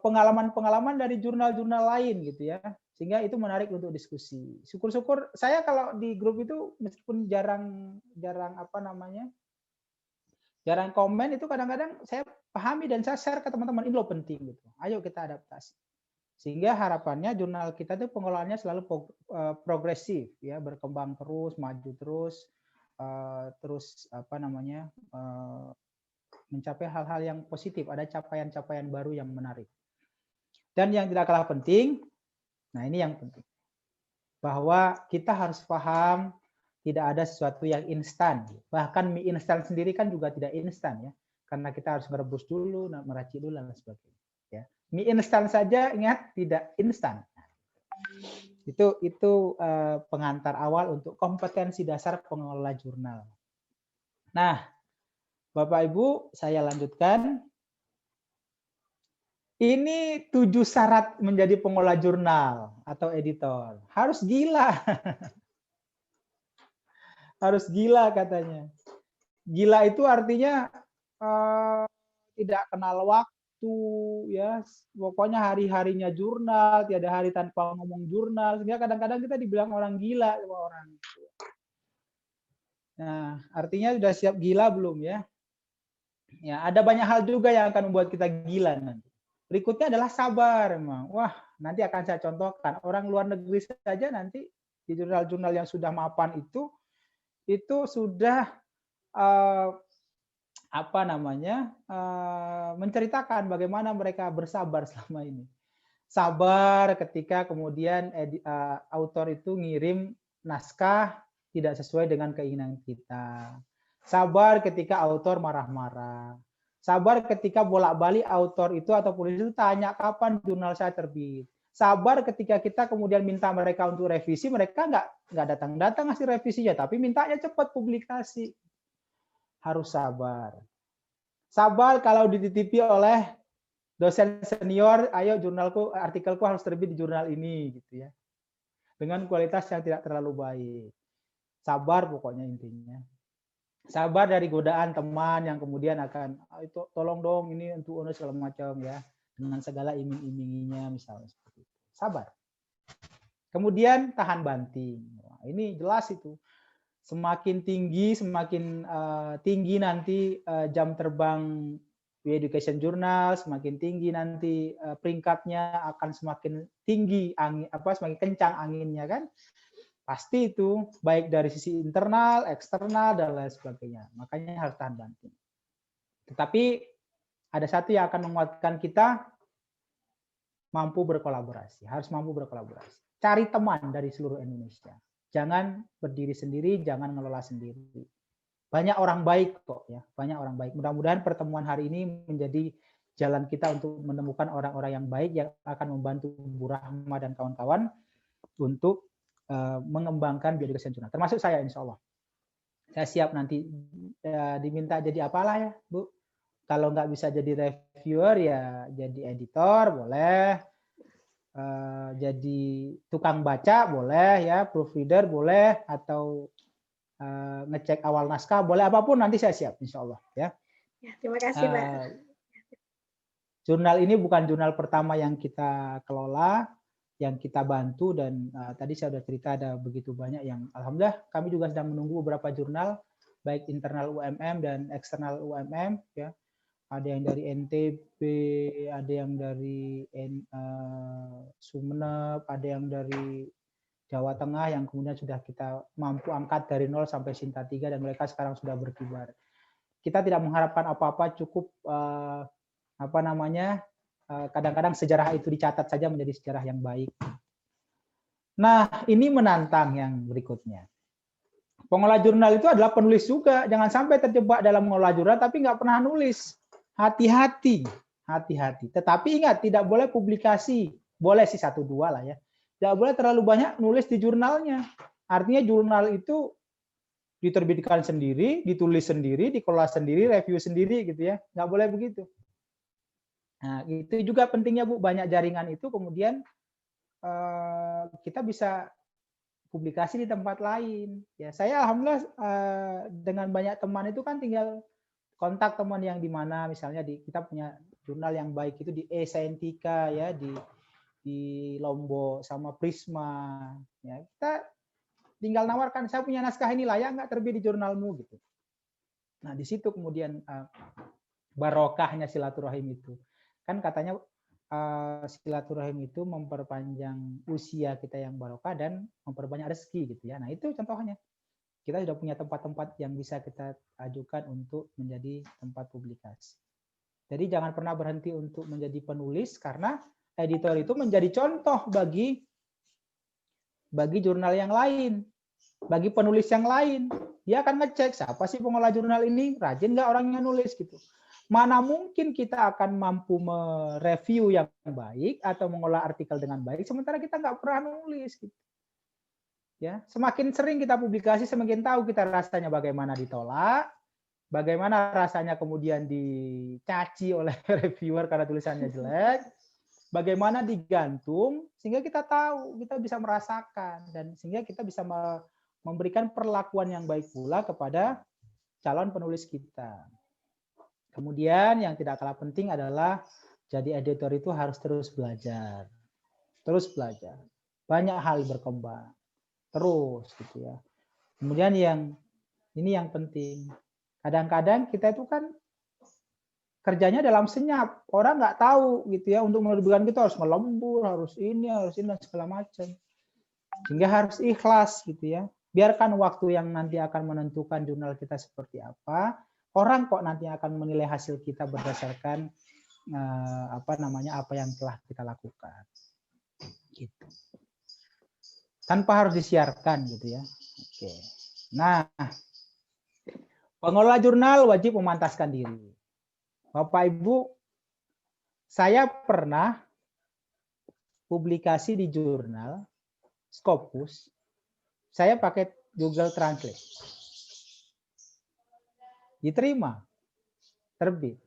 pengalaman-pengalaman dari jurnal-jurnal lain gitu ya, sehingga itu menarik untuk diskusi. Syukur-syukur saya kalau di grup itu meskipun jarang komen, itu kadang-kadang saya pahami dan saya share ke teman-teman, ini loh penting gitu. Ayo kita adaptasi. Sehingga harapannya jurnal kita itu pengelolaannya selalu progresif ya, berkembang terus, maju terus, mencapai hal-hal yang positif, ada capaian-capaian baru yang menarik. Dan yang tidak kalah penting, nah ini yang penting, bahwa kita harus paham tidak ada sesuatu yang instan. Bahkan mie instan sendiri kan juga tidak instan ya, karena kita harus merebus dulu, meracik dulu dan sebagainya. Ya. Mie instan saja ingat tidak instan. Itu pengantar awal untuk kompetensi dasar pengelola jurnal. Nah, Bapak Ibu, saya lanjutkan. Ini 7 syarat menjadi pengelola jurnal atau editor. Harus gila. Harus gila katanya. Gila itu artinya tidak kenal waktu, ya. Pokoknya hari-harinya jurnal, tiada hari tanpa ngomong jurnal. Sehingga kadang-kadang kita dibilang orang gila sama orang. Nah, artinya sudah siap gila belum ya? Ya, ada banyak hal juga yang akan membuat kita gila nanti. Berikutnya adalah sabar, memang. Wah, nanti akan saya contohkan. Orang luar negeri saja nanti di jurnal-jurnal yang sudah mapan itu sudah menceritakan bagaimana mereka bersabar selama ini. Sabar ketika kemudian autor itu ngirim naskah tidak sesuai dengan keinginan kita. Sabar ketika autor marah-marah. Sabar ketika bolak-balik autor itu atau penulis itu tanya kapan jurnal saya terbit. Sabar ketika kita kemudian minta mereka untuk revisi, mereka nggak datang-datang ngasih revisinya, tapi mintanya cepat publikasi. Harus sabar. Sabar kalau dititipi oleh dosen senior, ayo jurnalku, artikelku harus terbit di jurnal ini, gitu ya. Dengan kualitas yang tidak terlalu baik. Sabar pokoknya intinya. Sabar dari godaan teman yang kemudian akan itu tolong dong ini untuk segala macam ya, dengan segala iming-iminginya misalnya seperti itu. Sabar. Kemudian tahan banting. Nah, ini jelas itu. Semakin tinggi nanti jam terbang Bioeducation Journal, semakin tinggi nanti peringkatnya akan semakin tinggi semakin kencang anginnya kan. Pasti itu baik dari sisi internal, eksternal dan lain sebagainya. Makanya harus tahan banting. Tetapi ada satu yang akan menguatkan kita, mampu berkolaborasi. Harus mampu berkolaborasi. Cari teman dari seluruh Indonesia. Jangan berdiri sendiri, jangan ngelola sendiri. Banyak orang baik kok ya, banyak orang baik. Mudah-mudahan pertemuan hari ini menjadi jalan kita untuk menemukan orang-orang yang baik yang akan membantu Bu Rahma dan kawan-kawan untuk mengembangkan biodiversity jurnal. Termasuk saya, insya Allah. Saya siap nanti diminta jadi apalah ya, Bu. Kalau nggak bisa jadi reviewer ya jadi editor boleh, jadi tukang baca boleh ya, proofreader boleh, atau ngecek awal naskah boleh, apapun nanti saya siap insya Allah ya. Ya, terima kasih Pak. Jurnal ini bukan jurnal pertama yang kita kelola, yang kita bantu, dan tadi saya sudah cerita ada begitu banyak yang alhamdulillah kami juga sedang menunggu beberapa jurnal baik internal UMM dan eksternal UMM ya. Ada yang dari NTB, ada yang dari Sumeneb, ada yang dari Jawa Tengah yang kemudian sudah kita mampu angkat dari 0 sampai Sinta 3 dan mereka sekarang sudah berkibar. Kita tidak mengharapkan apa-apa, cukup kadang-kadang sejarah itu dicatat saja menjadi sejarah yang baik. Nah, ini menantang yang berikutnya. Pengolah jurnal itu adalah penulis juga. Jangan sampai terjebak dalam mengolah jurnal tapi nggak pernah nulis. Hati-hati, hati-hati. Tetapi ingat, tidak boleh publikasi. Boleh sih 1-2 lah ya. Tidak boleh terlalu banyak nulis di jurnalnya. Artinya jurnal itu diterbitkan sendiri, ditulis sendiri, dikelola sendiri, review sendiri gitu ya. Nggak boleh begitu. Nah, itu juga pentingnya Bu, banyak jaringan itu kemudian kita bisa publikasi di tempat lain. Ya, saya alhamdulillah dengan banyak teman itu kan tinggal kontak teman yang di mana, misalnya kita punya jurnal yang baik itu di eScientica ya, di Lombok sama Prisma. Ya, kita tinggal nawarkan, saya punya naskah ini layak nggak terbit di jurnalmu gitu. Nah, di situ kemudian barokahnya silaturahim itu. Kan katanya silaturahim itu memperpanjang usia kita yang barokah dan memperbanyak rezeki gitu ya. Nah, itu contohnya. Kita sudah punya tempat-tempat yang bisa kita ajukan untuk menjadi tempat publikasi. Jadi jangan pernah berhenti untuk menjadi penulis, karena editor itu menjadi contoh bagi jurnal yang lain, bagi penulis yang lain. Dia akan ngecek siapa sih pengolah jurnal ini, rajin nggak orangnya nulis gitu. Mana mungkin kita akan mampu mereview yang baik atau mengolah artikel dengan baik, sementara kita nggak pernah nulis gitu. Ya, semakin sering kita publikasi, semakin tahu kita rasanya bagaimana ditolak, bagaimana rasanya kemudian dicaci oleh reviewer karena tulisannya jelek, bagaimana digantung, sehingga kita tahu, kita bisa merasakan, dan sehingga kita bisa memberikan perlakuan yang baik pula kepada calon penulis kita. Kemudian yang tidak kalah penting adalah jadi editor itu harus terus belajar, banyak hal berkembang. Terus gitu ya. Kemudian ini yang penting. Kadang-kadang kita itu kan kerjanya dalam senyap. Orang nggak tahu gitu ya, untuk menerbitkan kita harus melembur, harus ini dan segala macam. Sehingga harus ikhlas gitu ya. Biarkan waktu yang nanti akan menentukan jurnal kita seperti apa. Orang kok nanti akan menilai hasil kita berdasarkan apa yang telah kita lakukan. Gitu. Tanpa harus disiarkan gitu ya. Oke. Nah, pengelola jurnal wajib memantaskan diri. Bapak Ibu, saya pernah publikasi di jurnal Scopus, saya pakai Google Translate. Diterima, terbit.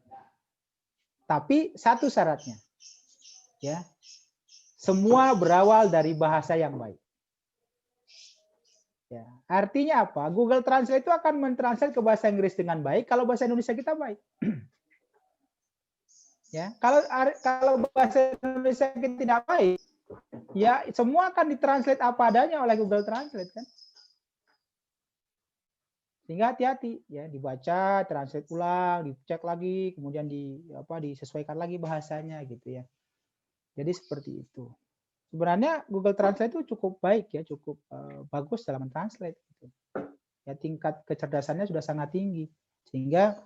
Tapi satu syaratnya, ya, semua berawal dari bahasa yang baik. Ya, artinya apa? Google Translate itu akan mentranslate ke bahasa Inggris dengan baik kalau bahasa Indonesia kita baik. Ya, kalau bahasa Indonesia kita tidak baik, ya semua akan ditranslate apa adanya oleh Google Translate kan. Sehingga hati-hati ya, dibaca, translate ulang, dicek lagi, kemudian disesuaikan lagi bahasanya gitu ya. Jadi seperti itu. Sebenarnya Google Translate itu cukup baik ya, cukup bagus dalam translate. Gitu. Ya, tingkat kecerdasannya sudah sangat tinggi, sehingga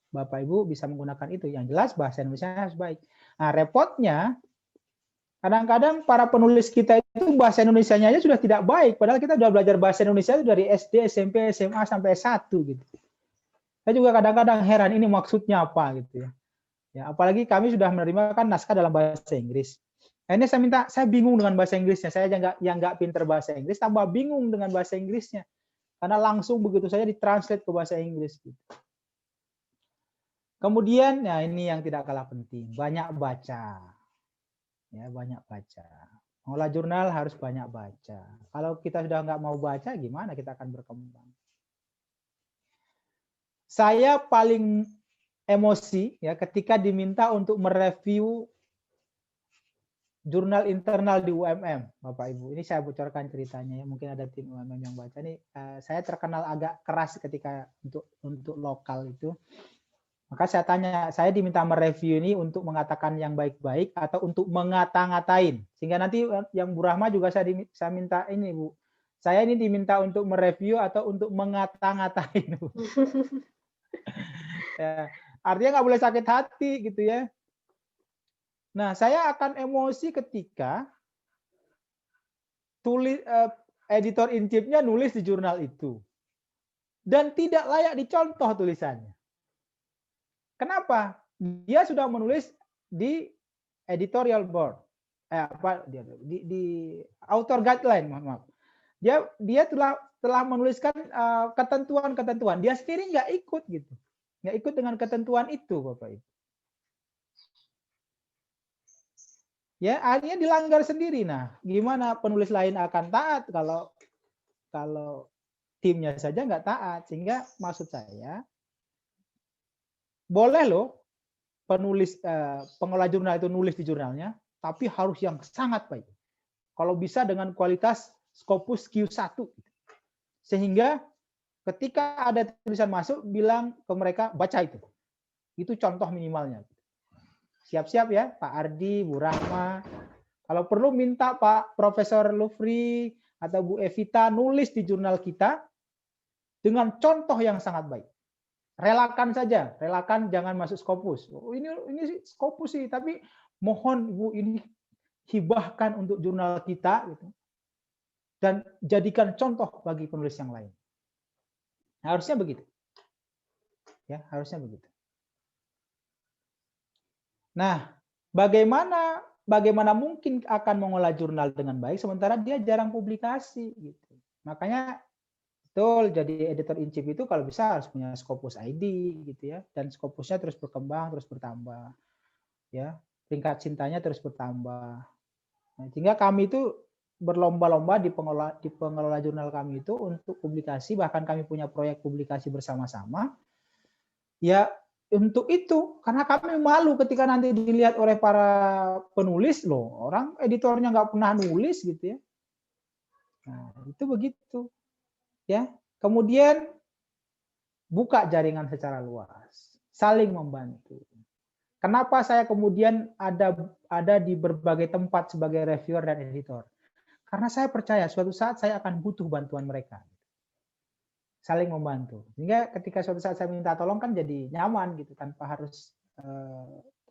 Bapak Ibu bisa menggunakan itu. Yang jelas bahasa Indonesia harus baik. Nah, repotnya kadang-kadang para penulis kita itu bahasa Indonesianya aja sudah tidak baik, padahal kita sudah belajar bahasa Indonesia itu dari SD, SMP, SMA sampai S1 gitu. Saya juga kadang-kadang heran ini maksudnya apa gitu ya. Ya, apalagi kami sudah menerima kan naskah dalam bahasa Inggris. Akhirnya saya bingung dengan bahasa Inggrisnya. Saya yang nggak pinter bahasa Inggris, tambah bingung dengan bahasa Inggrisnya. Karena langsung begitu saja ditranslate ke bahasa Inggris. Gitu. Kemudian, ya ini yang tidak kalah penting, banyak baca. Ya, banyak baca. Mengolah jurnal harus banyak baca. Kalau kita sudah nggak mau baca, gimana kita akan berkembang? Saya paling emosi ya ketika diminta untuk mereview jurnal internal di UMM, Bapak Ibu. Ini saya bocorkan ceritanya ya. Mungkin ada tim UMM yang baca nih. Saya terkenal agak keras ketika untuk lokal itu. Maka saya tanya, saya diminta mereview ini untuk mengatakan yang baik-baik atau untuk mengata-ngatain. Sehingga nanti yang Bu Rahma juga saya minta ini, Bu. Saya ini diminta untuk mereview atau untuk mengata-ngatain, Bu. Ya, artinya nggak boleh sakit hati gitu ya. Nah, saya akan emosi ketika editor in chief-nya nulis di jurnal itu dan tidak layak dicontoh tulisannya. Kenapa? Dia sudah menulis di editorial board, di author guideline, mohon maaf. Dia telah menuliskan ketentuan-ketentuan. Dia sendiri nggak ikut gitu, nggak ikut dengan ketentuan itu, Bapak Ibu. Ya, akhirnya dilanggar sendiri. Nah, gimana penulis lain akan taat kalau timnya saja nggak taat? Sehingga maksud saya, boleh loh penulis pengolah jurnal itu nulis di jurnalnya, tapi harus yang sangat baik. Kalau bisa dengan kualitas Scopus Q1. Sehingga ketika ada tulisan masuk, bilang ke mereka, baca itu. Itu contoh minimalnya. Siap-siap ya, Pak Ardi, Bu Rahma. Kalau perlu minta Pak Profesor Lufri atau Bu Evita nulis di jurnal kita dengan contoh yang sangat baik. Relakan saja, relakan jangan masuk Scopus. Oh, ini Scopus sih, tapi mohon Bu ini hibahkan untuk jurnal kita gitu. Dan jadikan contoh bagi penulis yang lain. Harusnya begitu. Ya, harusnya begitu. Nah, bagaimana mungkin akan mengolah jurnal dengan baik sementara dia jarang publikasi gitu. Makanya betul jadi editor in chief itu kalau bisa harus punya Scopus ID gitu ya, dan Scopusnya terus berkembang, terus bertambah. Ya, tingkat cintanya terus bertambah. Nah, sehingga kami itu berlomba-lomba di pengelola jurnal kami itu untuk publikasi, bahkan kami punya proyek publikasi bersama-sama. Ya, untuk itu, karena kami malu ketika nanti dilihat oleh para penulis, loh, orang editornya nggak pernah nulis gitu ya. Nah, itu begitu. Ya, kemudian buka jaringan secara luas, saling membantu. Kenapa saya kemudian ada di berbagai tempat sebagai reviewer dan editor? Karena saya percaya suatu saat saya akan butuh bantuan mereka. Saling membantu. Sehingga ketika suatu saat saya minta tolong kan jadi nyaman gitu, tanpa harus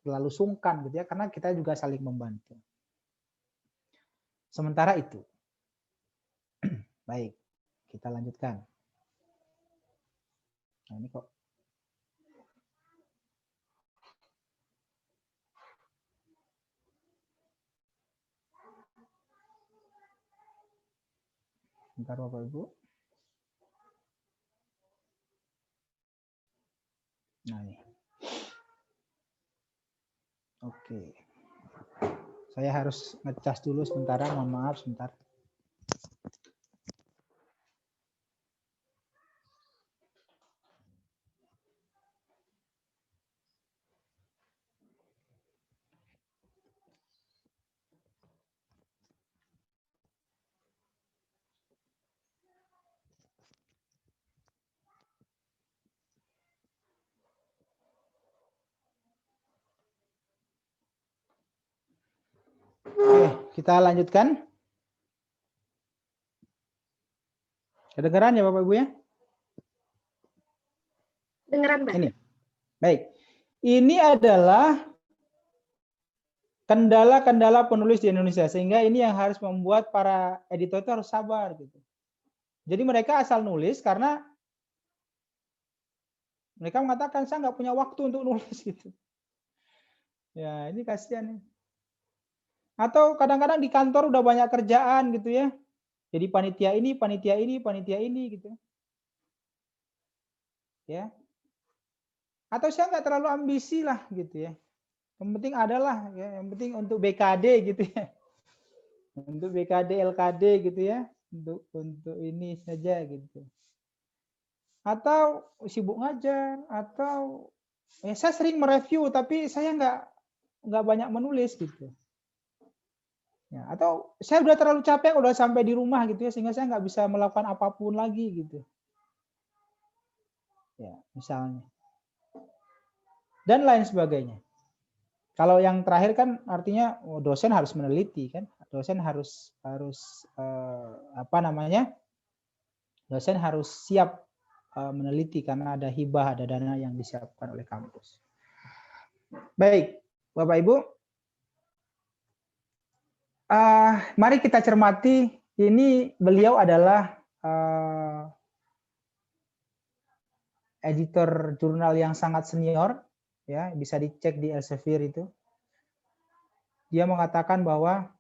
terlalu sungkan gitu ya, karena kita juga saling membantu. Sementara itu. Baik, kita lanjutkan. Nah, ini kok. Bentar Bapak Ibu. Nah, ini. Oke. Saya harus ngecas dulu sementara, mohon maaf sebentar. Oke, kita lanjutkan. Kedengaran ya Bapak Ibu ya? Dengeran, Mbak. Ini. Baik. Ini adalah kendala-kendala penulis di Indonesia, sehingga ini yang harus membuat para editor itu harus sabar gitu. Jadi mereka asal nulis karena mereka mengatakan saya nggak punya waktu untuk nulis gitu. Ya, ini kasihan. Atau kadang-kadang di kantor udah banyak kerjaan gitu ya. Jadi panitia ini, panitia ini, panitia ini gitu. Ya. Atau saya nggak terlalu ambisi lah gitu ya. Yang penting adalah ya, yang penting untuk BKD gitu ya. Untuk BKD, LKD gitu ya. Untuk ini saja gitu. Atau sibuk ngajar, atau saya sering mereview tapi saya nggak banyak menulis gitu. Ya, atau saya udah terlalu capek, udah sampai di rumah gitu ya, sehingga saya nggak bisa melakukan apapun lagi gitu. Ya, misalnya. Dan lain sebagainya. Kalau yang terakhir kan artinya dosen harus meneliti kan, dosen harus apa namanya? Dosen harus siap meneliti karena ada hibah, ada dana yang disiapkan oleh kampus. Baik, Bapak Ibu. Mari kita cermati, ini beliau adalah editor jurnal yang sangat senior, ya bisa dicek di Elsevier itu. Dia mengatakan bahwa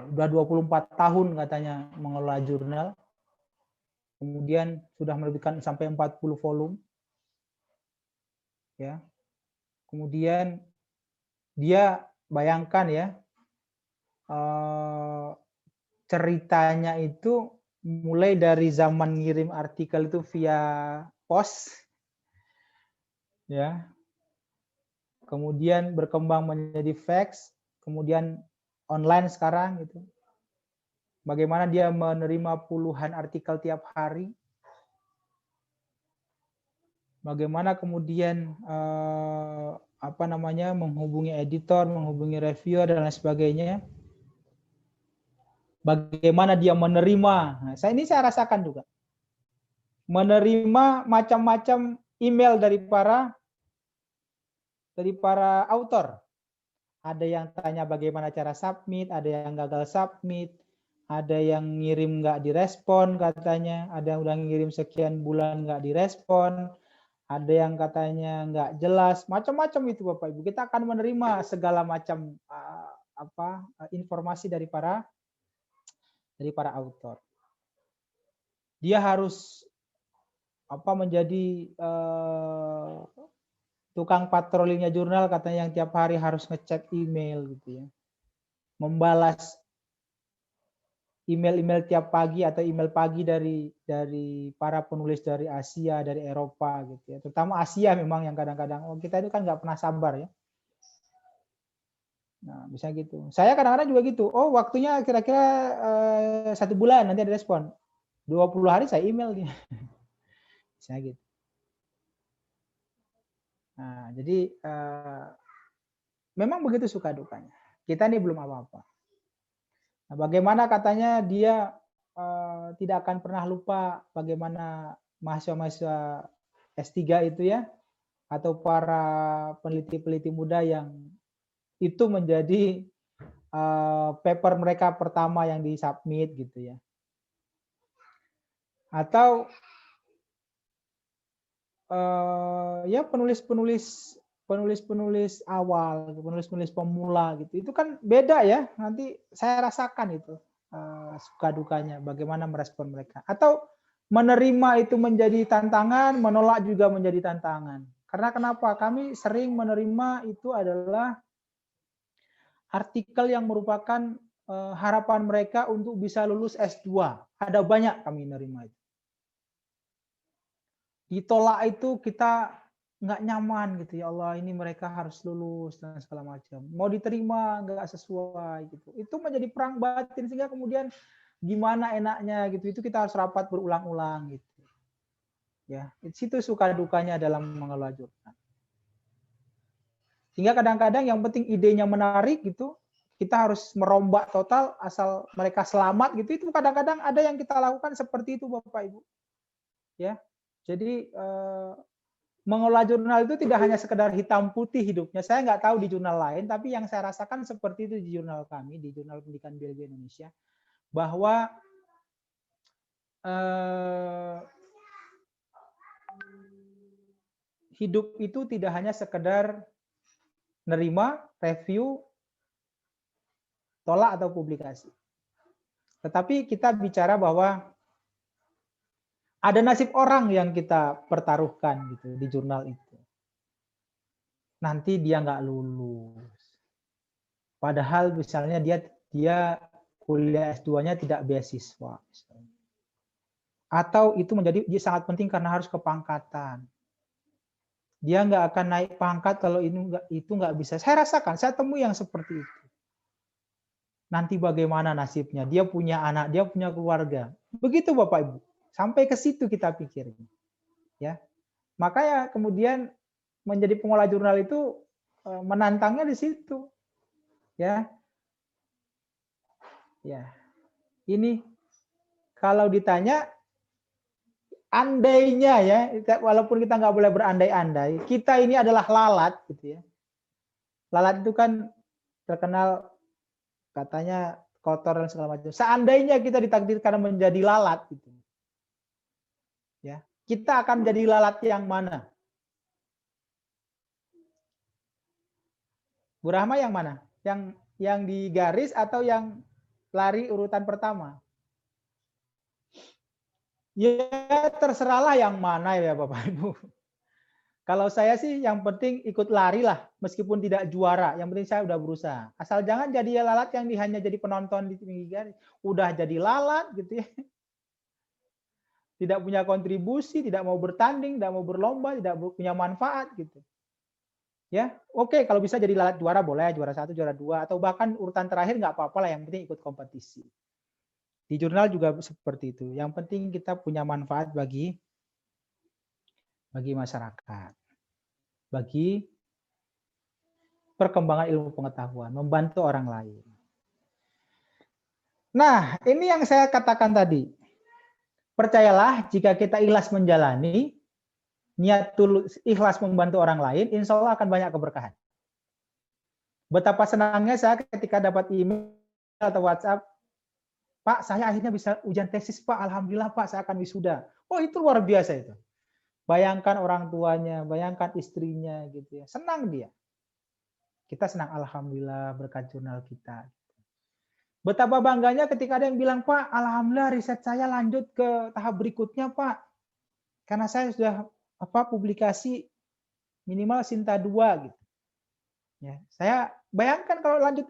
udah 24 tahun katanya mengelola jurnal, kemudian sudah menerbitkan sampai 40 volume, ya. Kemudian dia bayangkan ya, ceritanya itu mulai dari zaman ngirim artikel itu via pos, ya, kemudian berkembang menjadi fax, kemudian online sekarang gitu. Bagaimana dia menerima puluhan artikel tiap hari, bagaimana kemudian apa namanya menghubungi editor, menghubungi reviewer dan lain sebagainya. Bagaimana dia menerima, nah, saya rasakan juga. Menerima macam-macam email dari para author. Ada yang tanya bagaimana cara submit, ada yang gagal submit, ada yang ngirim nggak direspon katanya, ada yang udah ngirim sekian bulan nggak direspon, ada yang katanya nggak jelas, macam-macam itu Bapak Ibu. Kita akan menerima segala macam informasi dari para author. Dia harus menjadi tukang patrolinya jurnal katanya yang tiap hari harus ngecek email gitu ya. Membalas email-email tiap pagi atau email pagi dari para penulis dari Asia, dari Eropa gitu ya. Terutama Asia memang yang kadang-kadang kita itu kan nggak pernah sabar ya. Nah, bisa gitu. Saya kadang-kadang juga gitu. Oh, waktunya kira-kira 1 bulan nanti ada respon. 20 hari saya email dia. Bisa gitu. Nah, jadi memang begitu suka dukanya. Kita ini belum apa-apa. Nah, bagaimana katanya dia tidak akan pernah lupa bagaimana mahasiswa-mahasiswa S3 itu ya, atau para peneliti-peneliti muda yang itu menjadi paper mereka pertama yang disubmit gitu ya. Atau ya penulis-penulis awal, penulis-penulis pemula gitu. Itu kan beda ya. Nanti saya rasakan itu suka dukanya, bagaimana merespon mereka. Atau menerima itu menjadi tantangan, menolak juga menjadi tantangan. Karena kenapa? Kami sering menerima itu adalah artikel yang merupakan harapan mereka untuk bisa lulus S2. Ada banyak kami menerima itu. Ditolak itu kita nggak nyaman gitu, ya Allah ini mereka harus lulus dan segala macam. Mau diterima nggak sesuai gitu. Itu menjadi perang batin sehingga kemudian gimana enaknya gitu. Itu kita harus rapat berulang-ulang gitu. Ya, di situ suka dukanya dalam mengelola jurnal. Sehingga kadang-kadang yang penting idenya menarik gitu, kita harus merombak total asal mereka selamat gitu. Itu kadang-kadang ada yang kita lakukan seperti itu Bapak Ibu. Ya. Jadi mengelola jurnal itu tidak hanya sekedar hitam putih hidupnya. Saya nggak tahu di jurnal lain, tapi yang saya rasakan seperti itu di jurnal kami, di Jurnal Pendidikan Biologi Indonesia, bahwa hidup itu tidak hanya sekedar nerima, review, tolak atau publikasi. Tetapi kita bicara bahwa ada nasib orang yang kita pertaruhkan gitu di jurnal itu. Nanti dia nggak lulus. Padahal misalnya dia kuliah S2-nya tidak beasiswa. Atau itu menjadi sangat penting karena harus kepangkatan. Dia nggak akan naik pangkat kalau itu nggak bisa. Saya rasakan, saya temui yang seperti itu. Nanti bagaimana nasibnya? Dia punya anak, dia punya keluarga. Begitu Bapak Ibu. Sampai ke situ kita pikir. Ya. Makanya kemudian menjadi pengolah jurnal itu menantangnya di situ. Ya. Ya. Ini kalau ditanya andainya ya, walaupun kita nggak boleh berandai-andai, kita ini adalah lalat gitu ya. Lalat itu kan terkenal katanya kotor dan segala macam. Seandainya kita ditakdirkan menjadi lalat gitu. Ya, kita akan menjadi lalat yang mana? Bu Rahma yang mana? Yang di garis atau yang lari urutan pertama? Ya terserahlah yang mana ya Bapak Ibu. Kalau saya sih yang penting ikut lari lah, meskipun tidak juara. Yang penting saya udah berusaha. Asal jangan jadi lalat yang hanya jadi penonton di pinggir garis. Udah jadi lalat gitu ya. Tidak punya kontribusi, tidak mau bertanding, tidak mau berlomba, tidak punya manfaat gitu. Ya, oke kalau bisa jadi lalat juara boleh, juara 1, juara 2, atau bahkan urutan terakhir nggak apa-apa lah. Yang penting ikut kompetisi. Di jurnal juga seperti itu. Yang penting kita punya manfaat bagi masyarakat, bagi perkembangan ilmu pengetahuan, membantu orang lain. Nah, ini yang saya katakan tadi. Percayalah, jika kita ikhlas menjalani, niat tulus, ikhlas membantu orang lain, insya Allah akan banyak keberkahan. Betapa senangnya saya ketika dapat email atau WhatsApp, Pak, saya akhirnya bisa ujian tesis, Pak. Alhamdulillah, Pak, saya akan wisuda. Oh, itu luar biasa itu. Bayangkan orang tuanya, bayangkan istrinya gitu ya. Senang dia. Kita senang alhamdulillah berkat jurnal kita. Betapa bangganya ketika ada yang bilang, Pak, alhamdulillah riset saya lanjut ke tahap berikutnya, Pak. Karena saya sudah publikasi minimal Sinta 2 gitu. Ya, saya bayangkan kalau lanjut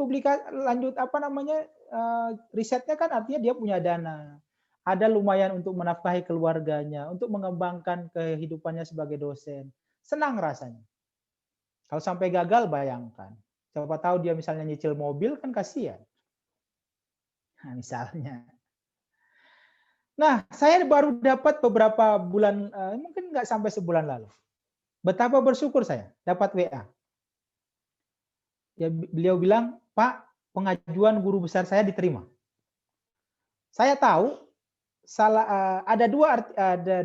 risetnya kan artinya dia punya dana. Ada lumayan untuk menafkahi keluarganya, untuk mengembangkan kehidupannya sebagai dosen. Senang rasanya. Kalau sampai gagal, bayangkan. Siapa tahu dia misalnya nyicil mobil, kan kasihan. Nah, misalnya. Nah, saya baru dapat beberapa bulan, mungkin nggak sampai sebulan lalu. Betapa bersyukur saya dapat WA. Ya, beliau bilang, Pak, pengajuan guru besar saya diterima. Saya tahu ada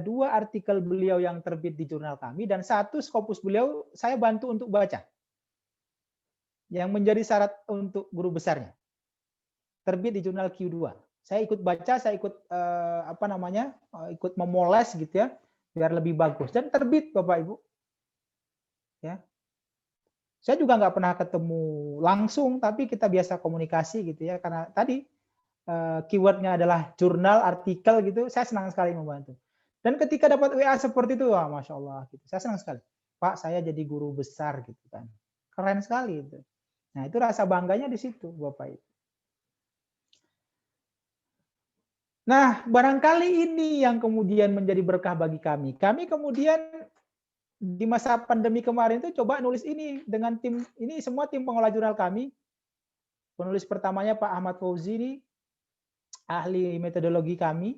dua artikel beliau yang terbit di jurnal kami dan satu Scopus beliau saya bantu untuk baca. Yang menjadi syarat untuk guru besarnya. Terbit di jurnal Q2. Saya ikut baca, saya ikut ikut memoles gitu ya, biar lebih bagus dan terbit Bapak Ibu. Ya. Saya juga nggak pernah ketemu langsung, tapi kita biasa komunikasi gitu ya, karena tadi keywordnya adalah jurnal, artikel gitu, saya senang sekali membantu. Dan ketika dapat WA seperti itu, wah, Masya Allah, gitu. Saya senang sekali. Pak, saya jadi guru besar gitu kan. Keren sekali itu. Nah, itu rasa bangganya di situ, Bapak Ibu. Nah, barangkali ini yang kemudian menjadi berkah bagi kami. Kami kemudian di masa pandemi kemarin itu coba nulis ini dengan tim, ini semua tim pengolah jurnal kami. Penulis pertamanya Pak Ahmad Fauzi ini, ahli metodologi kami,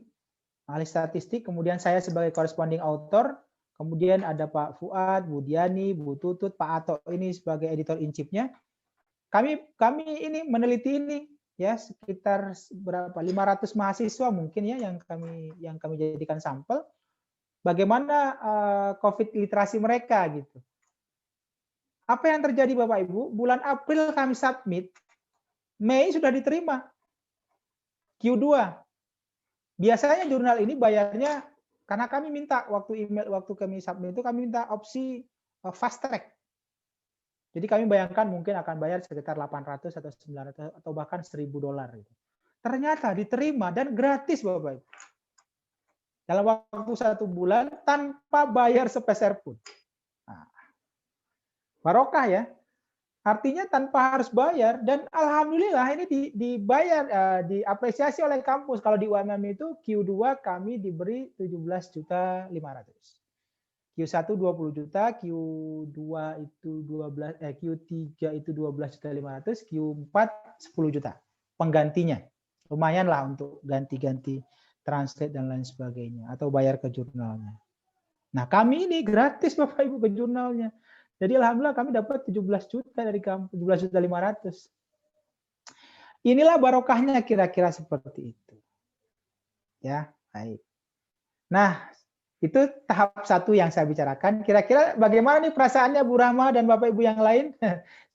ahli statistik, kemudian saya sebagai corresponding author, kemudian ada Pak Fuad, Bu Diani, Bu Tutut, Pak Ato ini sebagai editor in chief-nya. Kami ini meneliti ini ya sekitar berapa 500 mahasiswa mungkin ya yang kami jadikan sampel. Bagaimana COVID literasi mereka gitu. Apa yang terjadi Bapak Ibu? Bulan April kami submit, Mei sudah diterima. Q2. Biasanya jurnal ini bayarnya karena kami minta waktu kami submit itu kami minta opsi fast track. Jadi kami bayangkan mungkin akan bayar sekitar 800 atau 900 atau bahkan $1.000 gitu. Ternyata diterima dan gratis Bapak Ibu. Dalam waktu 1 bulan tanpa bayar sepeser pun. Nah, barokah ya. Artinya tanpa harus bayar dan alhamdulillah ini dibayar, diapresiasi oleh kampus. Kalau di UMM itu Q2 kami diberi 17.500.000. Q1 20 juta, Q2 itu 12, Q3 itu 12.500.000, Q4 10 juta. Penggantinya. Lumayan lah untuk ganti-ganti translate dan lain sebagainya atau bayar ke jurnalnya. Nah, kami ini gratis Bapak Ibu ke jurnalnya. Jadi alhamdulillah kami dapat 17 juta dari kampus, 17.500.000. Inilah barokahnya kira-kira seperti itu. Ya, baik. Nah, itu tahap 1 yang saya bicarakan. Kira-kira bagaimana nih perasaannya Bu Rahma dan Bapak Ibu yang lain?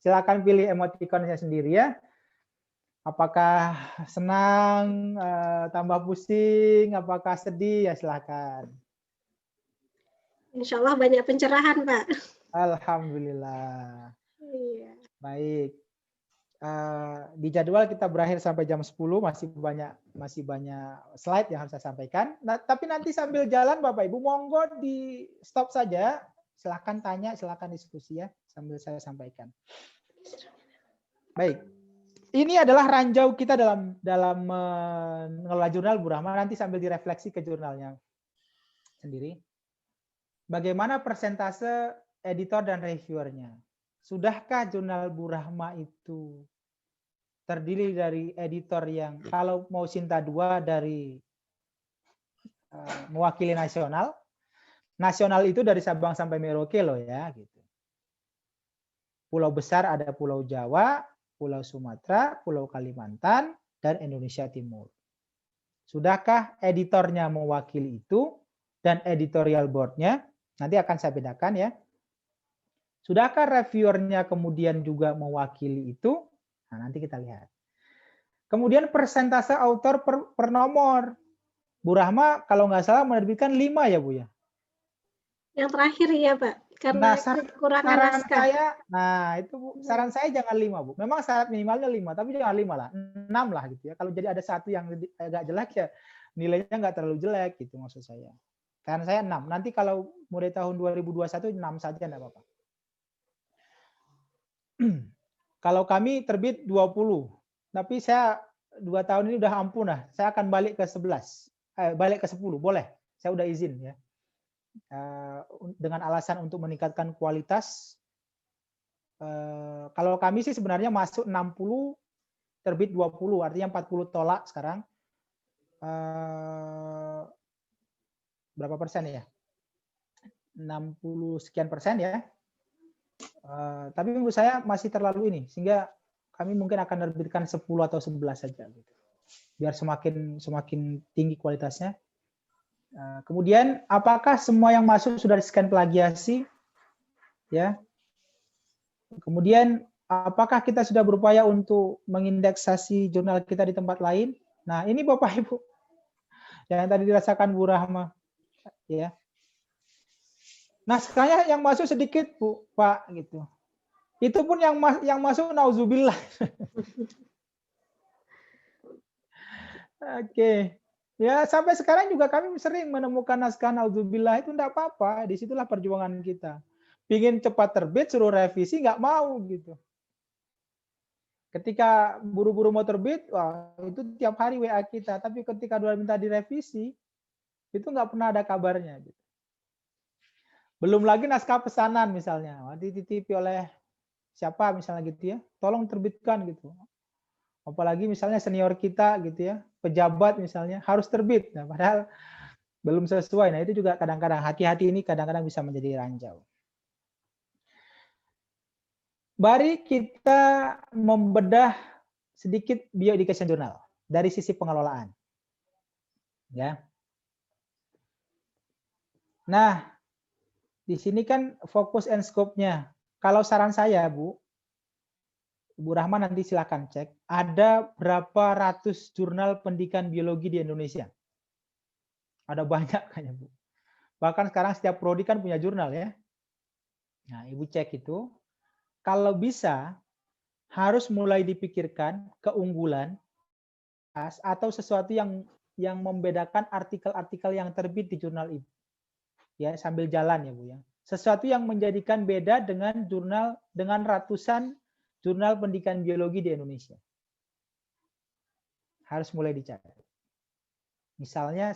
Silakan pilih emotikonnya sendiri ya. Apakah senang, tambah pusing, apakah sedih? Ya silakan. Insya Allah banyak pencerahan, Pak. Alhamdulillah. Iya. Baik. Di jadwal kita berakhir sampai jam 10, masih banyak slide yang harus saya sampaikan. Nah, tapi nanti sambil jalan Bapak Ibu monggo di stop saja, silakan tanya, silakan diskusi ya sambil saya sampaikan. Baik. Ini adalah ranjau kita dalam mengelola jurnal Bu Rahma, nanti sambil direfleksi ke jurnalnya sendiri. Bagaimana persentase editor dan reviewernya? Sudahkah jurnal Bu Rahma itu terdiri dari editor yang kalau mau Sinta 2 dari mewakili nasional. Nasional itu dari Sabang sampai Merauke loh ya gitu. Pulau besar ada Pulau Jawa, Pulau Sumatera, Pulau Kalimantan, dan Indonesia Timur. Sudahkah editornya mewakili itu dan editorial board-nya? Nanti akan saya bedakan ya. Sudahkah reviewernya kemudian juga mewakili itu? Nah, nanti kita lihat. Kemudian persentase autor per nomor. Bu Rahma kalau nggak salah menerbitkan 5 ya Bu ya? Yang terakhir ya Pak, karena kekurangan naskah. Itu Bu, saran saya jangan 5 Bu. Memang syarat minimalnya 5, tapi jangan 5 lah, 6 lah gitu ya. Kalau jadi ada satu yang agak jelek ya nilainya nggak terlalu jelek gitu maksud saya. Saran saya 6. Nanti kalau mulai tahun 2021 6 saja enggak apa-apa. Kalau kami terbit 20, tapi saya 2 tahun ini udah ampun lah. Saya akan balik ke 11, balik ke 10, boleh. Saya udah izin ya. Dengan alasan untuk meningkatkan kualitas. Kalau kami sih sebenarnya masuk 60, terbit 20, artinya 40 tolak sekarang. Berapa persen ya? 60 sekian persen ya. Tapi menurut saya masih terlalu ini, sehingga kami mungkin akan menerbitkan 10 atau 11 saja gitu. Biar semakin tinggi kualitasnya. Kemudian apakah semua yang masuk sudah di-scan plagiasi? Ya. Kemudian apakah kita sudah berupaya untuk mengindeksasi jurnal kita di tempat lain? Nah, ini Bapak Ibu yang tadi dirasakan Bu Rahma, ya. Naskahnya yang masuk sedikit Bu, Pak gitu. Itu pun yang masuk nauzubillah. Oke. Ya, sampai sekarang juga kami sering menemukan naskah nauzubillah itu enggak apa-apa, disitulah perjuangan kita. Pingin cepat terbit suruh revisi nggak mau gitu. Ketika buru-buru mau terbit, wah, itu tiap hari WA kita, tapi ketika udah minta direvisi itu nggak pernah ada kabarnya gitu. Belum lagi naskah pesanan misalnya, dititipi oleh siapa misalnya gitu ya, tolong terbitkan gitu. Apalagi misalnya senior kita gitu ya, pejabat misalnya harus terbit, nah, padahal belum sesuai. Nah itu juga kadang-kadang hati-hati ini kadang-kadang bisa menjadi ranjau. Mari kita membedah sedikit bioeducation journal dari sisi pengelolaan, ya. Nah, di sini kan fokus and scope-nya. Kalau saran saya, Bu Rahma nanti silakan cek, ada berapa ratus jurnal pendidikan biologi di Indonesia? Ada banyak kayaknya, Bu. Bahkan sekarang setiap prodi kan punya jurnal ya. Nah, Ibu cek itu. kalau bisa harus mulai dipikirkan keunggulan atau sesuatu yang membedakan artikel-artikel yang terbit di jurnal Ibu. Ya, sambil jalan ya Bu ya. Sesuatu yang menjadikan beda dengan ratusan jurnal pendidikan biologi di Indonesia. Harus mulai dicari. Misalnya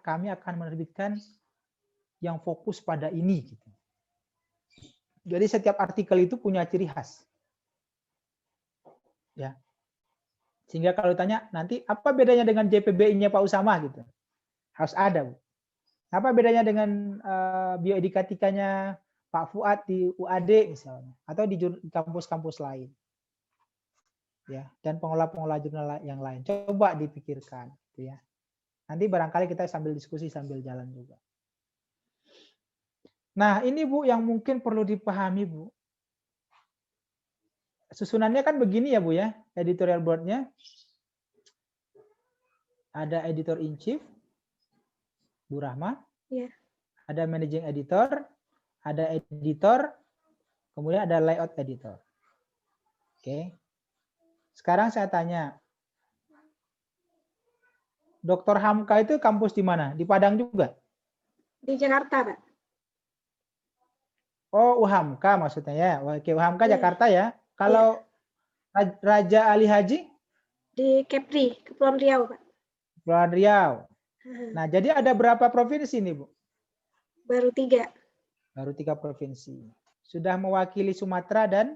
kami akan menerbitkan yang fokus pada ini gitu. Jadi setiap artikel itu punya ciri khas. Ya. Sehingga kalau ditanya nanti apa bedanya dengan JPBI-nya Pak Usama gitu. Harus ada, Bu. Apa bedanya dengan bioedukatikanya Pak Fuad di UAD misalnya atau di kampus-kampus lain. Ya, dan pengelola-pengelola jurnal yang lain. Coba dipikirkan gitu ya. Nanti barangkali kita sambil diskusi sambil jalan juga. Nah, ini Bu yang mungkin perlu dipahami, Bu. Susunannya kan begini ya, Bu ya, editorial board-nya. Ada editor in chief, Bu Rahma. Ya. Ada managing editor, ada editor, kemudian ada layout editor. Oke. Sekarang saya tanya, Dr. Hamka itu kampus di mana? Di Padang juga? Di Jakarta, Pak. Oh, UHAMKA maksudnya ya. Oke, UHAMKA Ya. Jakarta ya. Kalau Raja Ali Haji? Di Kepri, Kepulauan Riau, Pak. Kepulauan Riau. Nah, jadi ada berapa provinsi nih, Bu? Baru 3. Baru 3 provinsi. Sudah mewakili Sumatera dan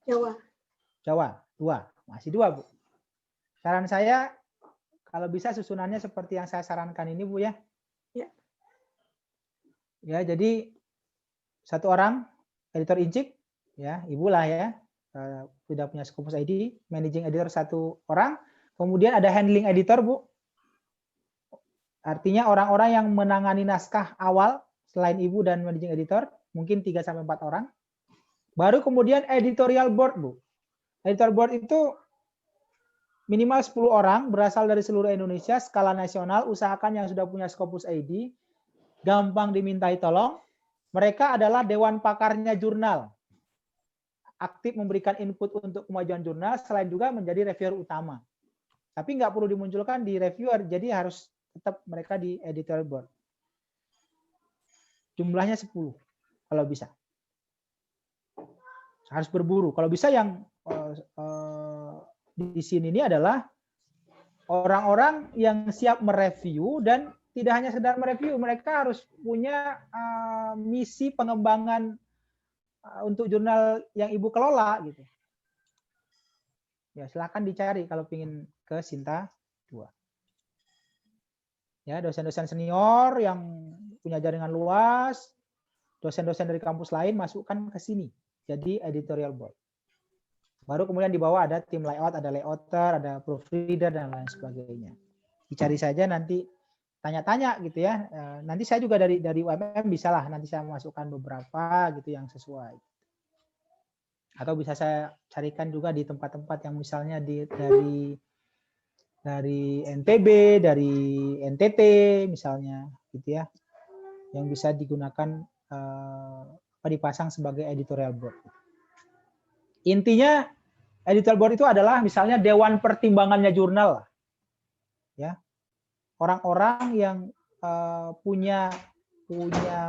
Jawa. Jawa, 2. Masih 2, Bu. Saran saya, kalau bisa susunannya seperti yang saya sarankan ini, Bu ya. Ya. Ya, jadi 1 orang editor in chief, ya, Ibu lah ya. Sudah punya Scopus ID, managing editor 1 orang, kemudian ada handling editor, Bu. Artinya orang-orang yang menangani naskah awal selain Ibu dan managing editor, mungkin 3-4 orang. Baru kemudian editorial board, Bu. Editorial board itu minimal 10 orang berasal dari seluruh Indonesia, skala nasional, usahakan yang sudah punya Scopus ID, gampang dimintai tolong. Mereka adalah dewan pakarnya jurnal. Aktif memberikan input untuk kemajuan jurnal, selain juga menjadi reviewer utama. Tapi nggak perlu dimunculkan di reviewer, jadi harus tetap mereka di editorial board. Jumlahnya 10, kalau bisa. Harus berburu. Kalau bisa yang di sini ini adalah orang-orang yang siap mereview dan tidak hanya sekedar mereview, mereka harus punya misi pengembangan untuk jurnal yang Ibu kelola gitu. Ya, silakan dicari kalau ingin ke Sinta 2. Ya, dosen-dosen senior yang punya jaringan luas, dosen-dosen dari kampus lain masukkan ke sini. Jadi editorial board. Baru kemudian di bawah ada tim layout, ada layouter, ada proofreader dan lain sebagainya. Dicari saja nanti tanya-tanya gitu ya. Nanti saya juga dari UMM bisa lah nanti saya masukkan beberapa gitu yang sesuai. Atau bisa saya carikan juga di tempat-tempat yang misalnya dari NTB, dari NTT misalnya gitu ya. Yang bisa digunakan dipasang sebagai editorial board. Intinya editorial board itu adalah misalnya dewan pertimbangannya jurnal. Ya. Orang-orang yang punya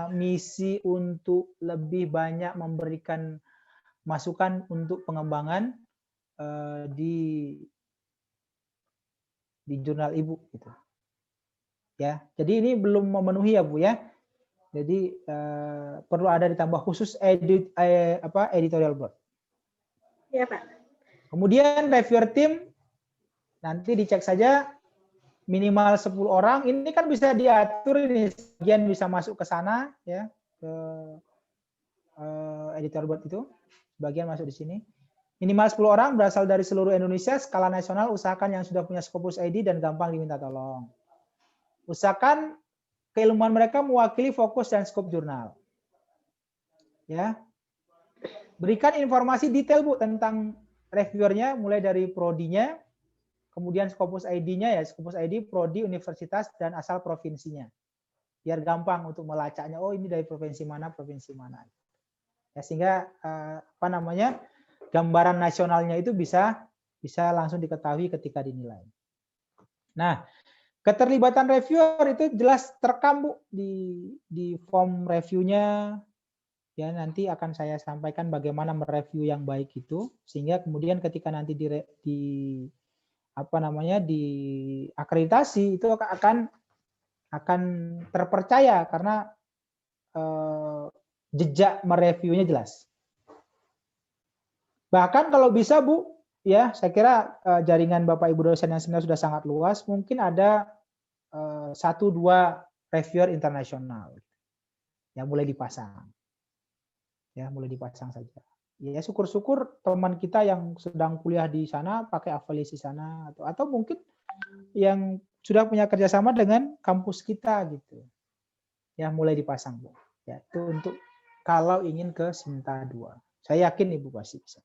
misi untuk lebih banyak memberikan masukan untuk pengembangan di jurnal Ibu gitu. Ya. Jadi ini belum memenuhi ya Bu ya. Jadi perlu ada ditambah khusus editorial board. Ya, Pak. Kemudian reviewer team nanti dicek saja minimal 10 orang. Ini kan bisa diatur ini, sebagian bisa masuk ke sana ya, ke editorial board itu. Sebagian masuk di sini. Minimal 10 orang berasal dari seluruh Indonesia, skala nasional, usahakan yang sudah punya Scopus ID dan gampang diminta tolong. Usahakan keilmuan mereka mewakili fokus dan skop jurnal. Ya. Berikan informasi detail Bu tentang reviewernya mulai dari prodinya, kemudian Scopus ID-nya ya, Scopus ID, prodi, universitas dan asal provinsinya. Biar gampang untuk melacaknya. Oh, ini dari provinsi mana, provinsi mana. Ya, sehingga apa namanya gambaran nasionalnya itu bisa langsung diketahui ketika dinilai. Nah, keterlibatan reviewer itu jelas terekam Bu di form reviewnya. Ya, nanti akan saya sampaikan bagaimana mereview yang baik itu, sehingga kemudian ketika nanti di apa namanya di akreditasi itu akan terpercaya karena jejak mereviewnya jelas. Bahkan kalau bisa Bu, ya saya kira jaringan Bapak Ibu dosen yang sebenarnya sudah sangat luas, mungkin ada 1-2 reviewer internasional yang mulai dipasang. Ya, mulai dipasang saja. Ya, syukur-syukur teman kita yang sedang kuliah di sana pakai afiliasi sana atau mungkin yang sudah punya kerjasama dengan kampus kita gitu. Ya, mulai dipasang, Bu. Ya, itu untuk kalau ingin ke Sinta 2. Saya yakin Ibu pasti bisa.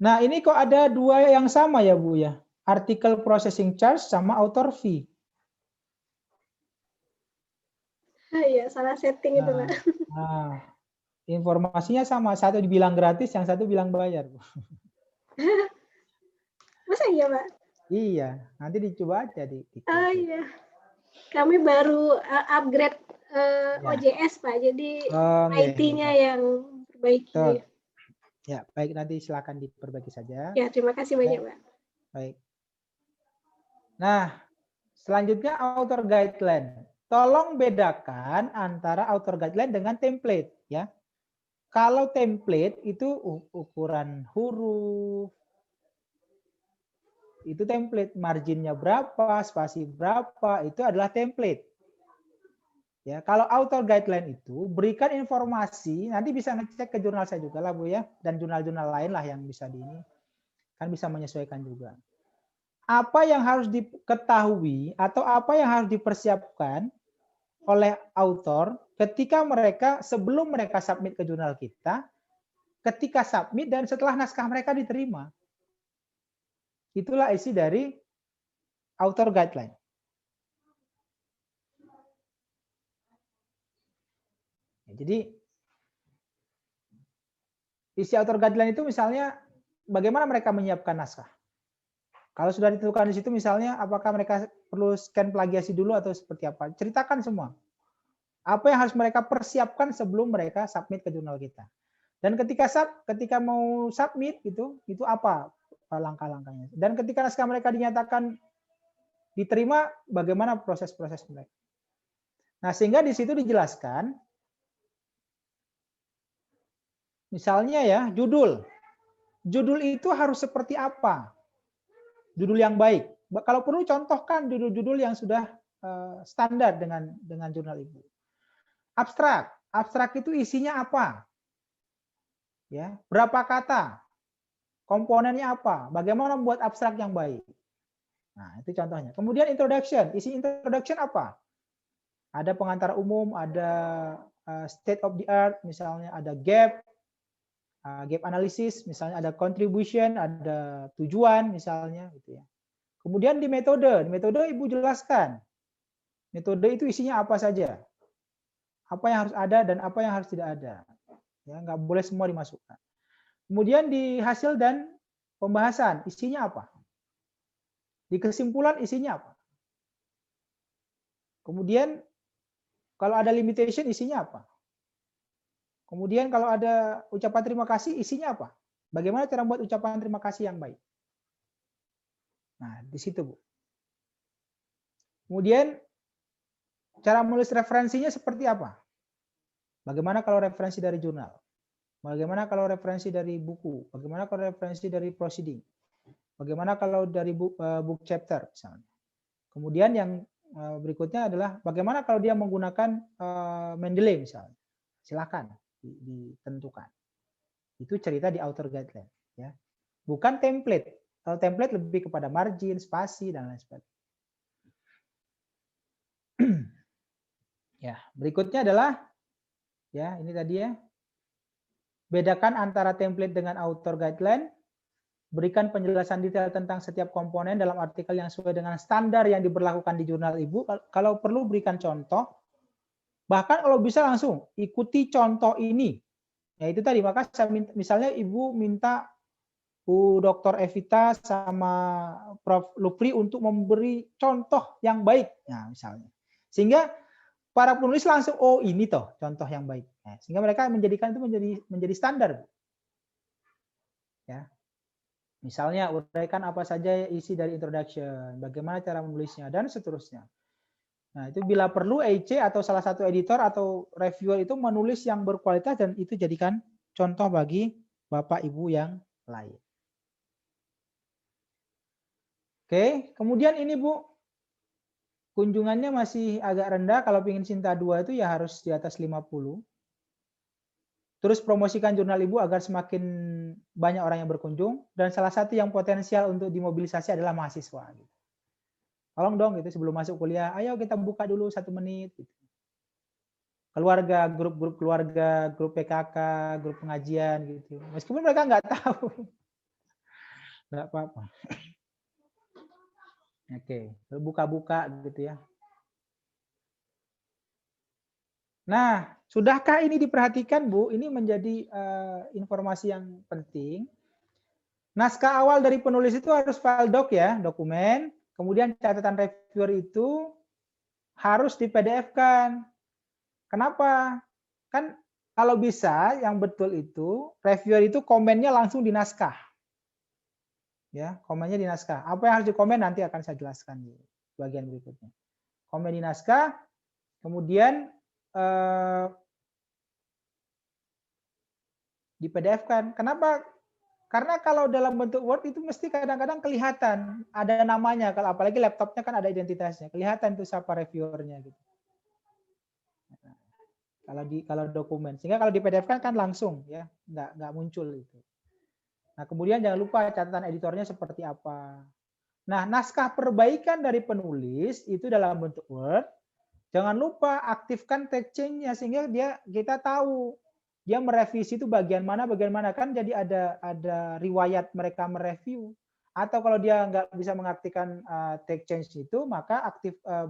Nah, ini kok ada 2 yang sama ya, Bu ya. Article processing charge sama author fee. Iya, salah setting itu, Pak. Nah, informasinya sama. Satu dibilang gratis, yang satu bilang bayar, Bu. Masa iya, Pak? Iya, nanti dicoba aja di Oh iya. Kami baru upgrade Ya. OJS, Pak. Jadi Oke. IT-nya yang perbaiki. Betul. Ya, baik, nanti silakan diperbaiki saja. Ya, terima kasih banyak, Pak. Baik. Nah, selanjutnya author guideline. Tolong bedakan antara author guideline dengan template, ya. Kalau template itu ukuran huruf, itu template, marginnya berapa, spasi berapa, itu adalah template. Ya, kalau author guideline itu berikan informasi, nanti bisa ngecek ke jurnal saya juga lah Bu ya, dan jurnal-jurnal lain lah yang bisa di ini, kan bisa menyesuaikan juga. Apa yang harus diketahui atau apa yang harus dipersiapkan oleh author ketika mereka, sebelum mereka submit ke jurnal kita, ketika submit dan setelah naskah mereka diterima. Itulah isi dari author guideline. Jadi isi author guideline itu misalnya bagaimana mereka menyiapkan naskah. Kalau sudah ditentukan di situ misalnya apakah mereka perlu scan plagiasi dulu atau seperti apa. Ceritakan semua. Apa yang harus mereka persiapkan sebelum mereka submit ke jurnal kita. Dan ketika mau submit itu apa langkah-langkahnya. Dan ketika naskah mereka dinyatakan diterima, bagaimana proses-proses mereka. Nah, sehingga di situ dijelaskan misalnya ya, judul. Judul itu harus seperti apa? Judul yang baik. Kalau perlu contohkan judul-judul yang sudah standar dengan jurnal Ibu. Abstrak. Abstrak itu isinya apa? Ya, berapa kata? Komponennya apa? Bagaimana membuat abstrak yang baik? Nah, itu contohnya. Kemudian introduction. Isi introduction apa? Ada pengantar umum, ada state of the art, misalnya ada gap analysis, misalnya ada contribution, ada tujuan, misalnya gitu ya. Kemudian di metode Ibu jelaskan. Metode itu isinya apa saja, apa yang harus ada dan apa yang harus tidak ada. Ya, nggak boleh semua dimasukkan. Kemudian di hasil dan pembahasan isinya apa? Di kesimpulan isinya apa? Kemudian kalau ada limitation isinya apa? Kemudian kalau ada ucapan terima kasih isinya apa? Bagaimana cara membuat ucapan terima kasih yang baik? Nah, di situ Bu. Kemudian cara menulis referensinya seperti apa? Bagaimana kalau referensi dari jurnal? Bagaimana kalau referensi dari buku? Bagaimana kalau referensi dari proceeding? Bagaimana kalau dari book chapter misalnya? Kemudian yang berikutnya adalah bagaimana kalau dia menggunakan Mendeley misalnya? Silakan ditentukan. Itu cerita di author guideline, ya. Bukan template. Kalau template lebih kepada margin, spasi dan lain sebagainya. Ya, berikutnya adalah ya, ini tadi ya. Bedakan antara template dengan author guideline. Berikan penjelasan detail tentang setiap komponen dalam artikel yang sesuai dengan standar yang diberlakukan di jurnal Ibu. Kalau perlu berikan contoh Bahkan kalau bisa langsung ikuti contoh ini. Ya itu tadi, maka saya minta, misalnya Ibu minta Bu Dr. Evita sama Prof. Lupri untuk memberi contoh yang baik. Nah, misalnya. Sehingga para penulis langsung, oh ini toh contoh yang baik. Nah, sehingga mereka menjadikan itu menjadi standar. Ya. Misalnya uraikan apa saja isi dari introduction, bagaimana cara menulisnya, dan seterusnya. Nah, itu bila perlu EIC atau salah satu editor atau reviewer itu menulis yang berkualitas dan itu jadikan contoh bagi Bapak Ibu yang lain. Oke, kemudian ini Bu, kunjungannya masih agak rendah, kalau ingin Sinta 2 itu ya harus di atas 50. Terus promosikan jurnal Ibu agar semakin banyak orang yang berkunjung, dan salah satu yang potensial untuk dimobilisasi adalah mahasiswa. Tolong dong gitu sebelum masuk kuliah, ayo kita buka dulu 1 menit. Gitu. Keluarga, grup-grup keluarga, grup PKK, grup pengajian gitu. Meskipun mereka nggak tahu. Nggak apa-apa. Oke, buka-buka gitu ya. Nah, sudahkah ini diperhatikan, Bu? Ini menjadi informasi yang penting. Naskah awal dari penulis itu harus file doc ya, dokumen. Kemudian catatan reviewer itu harus di PDF-kan. Kenapa? Kan kalau bisa yang betul itu, reviewer itu komennya langsung di naskah. Ya, komennya di naskah. Apa yang harus dikomen nanti akan saya jelaskan di bagian berikutnya. Komen di naskah, kemudian di PDF-kan. Kenapa? Karena kalau dalam bentuk Word itu mesti kadang-kadang kelihatan ada namanya, kalau apalagi laptopnya kan ada identitasnya, kelihatan itu siapa reviewernya gitu. Kalau dokumen, sehingga kalau di PDF kan langsung ya, nggak muncul itu. Nah kemudian jangan lupa catatan editornya seperti apa. Nah naskah perbaikan dari penulis itu dalam bentuk Word. Jangan lupa aktifkan tag change-nya sehingga kita tahu dia merevisi itu bagian mana kan jadi ada riwayat mereka mereview. Atau kalau dia nggak bisa mengaktifkan tag change itu maka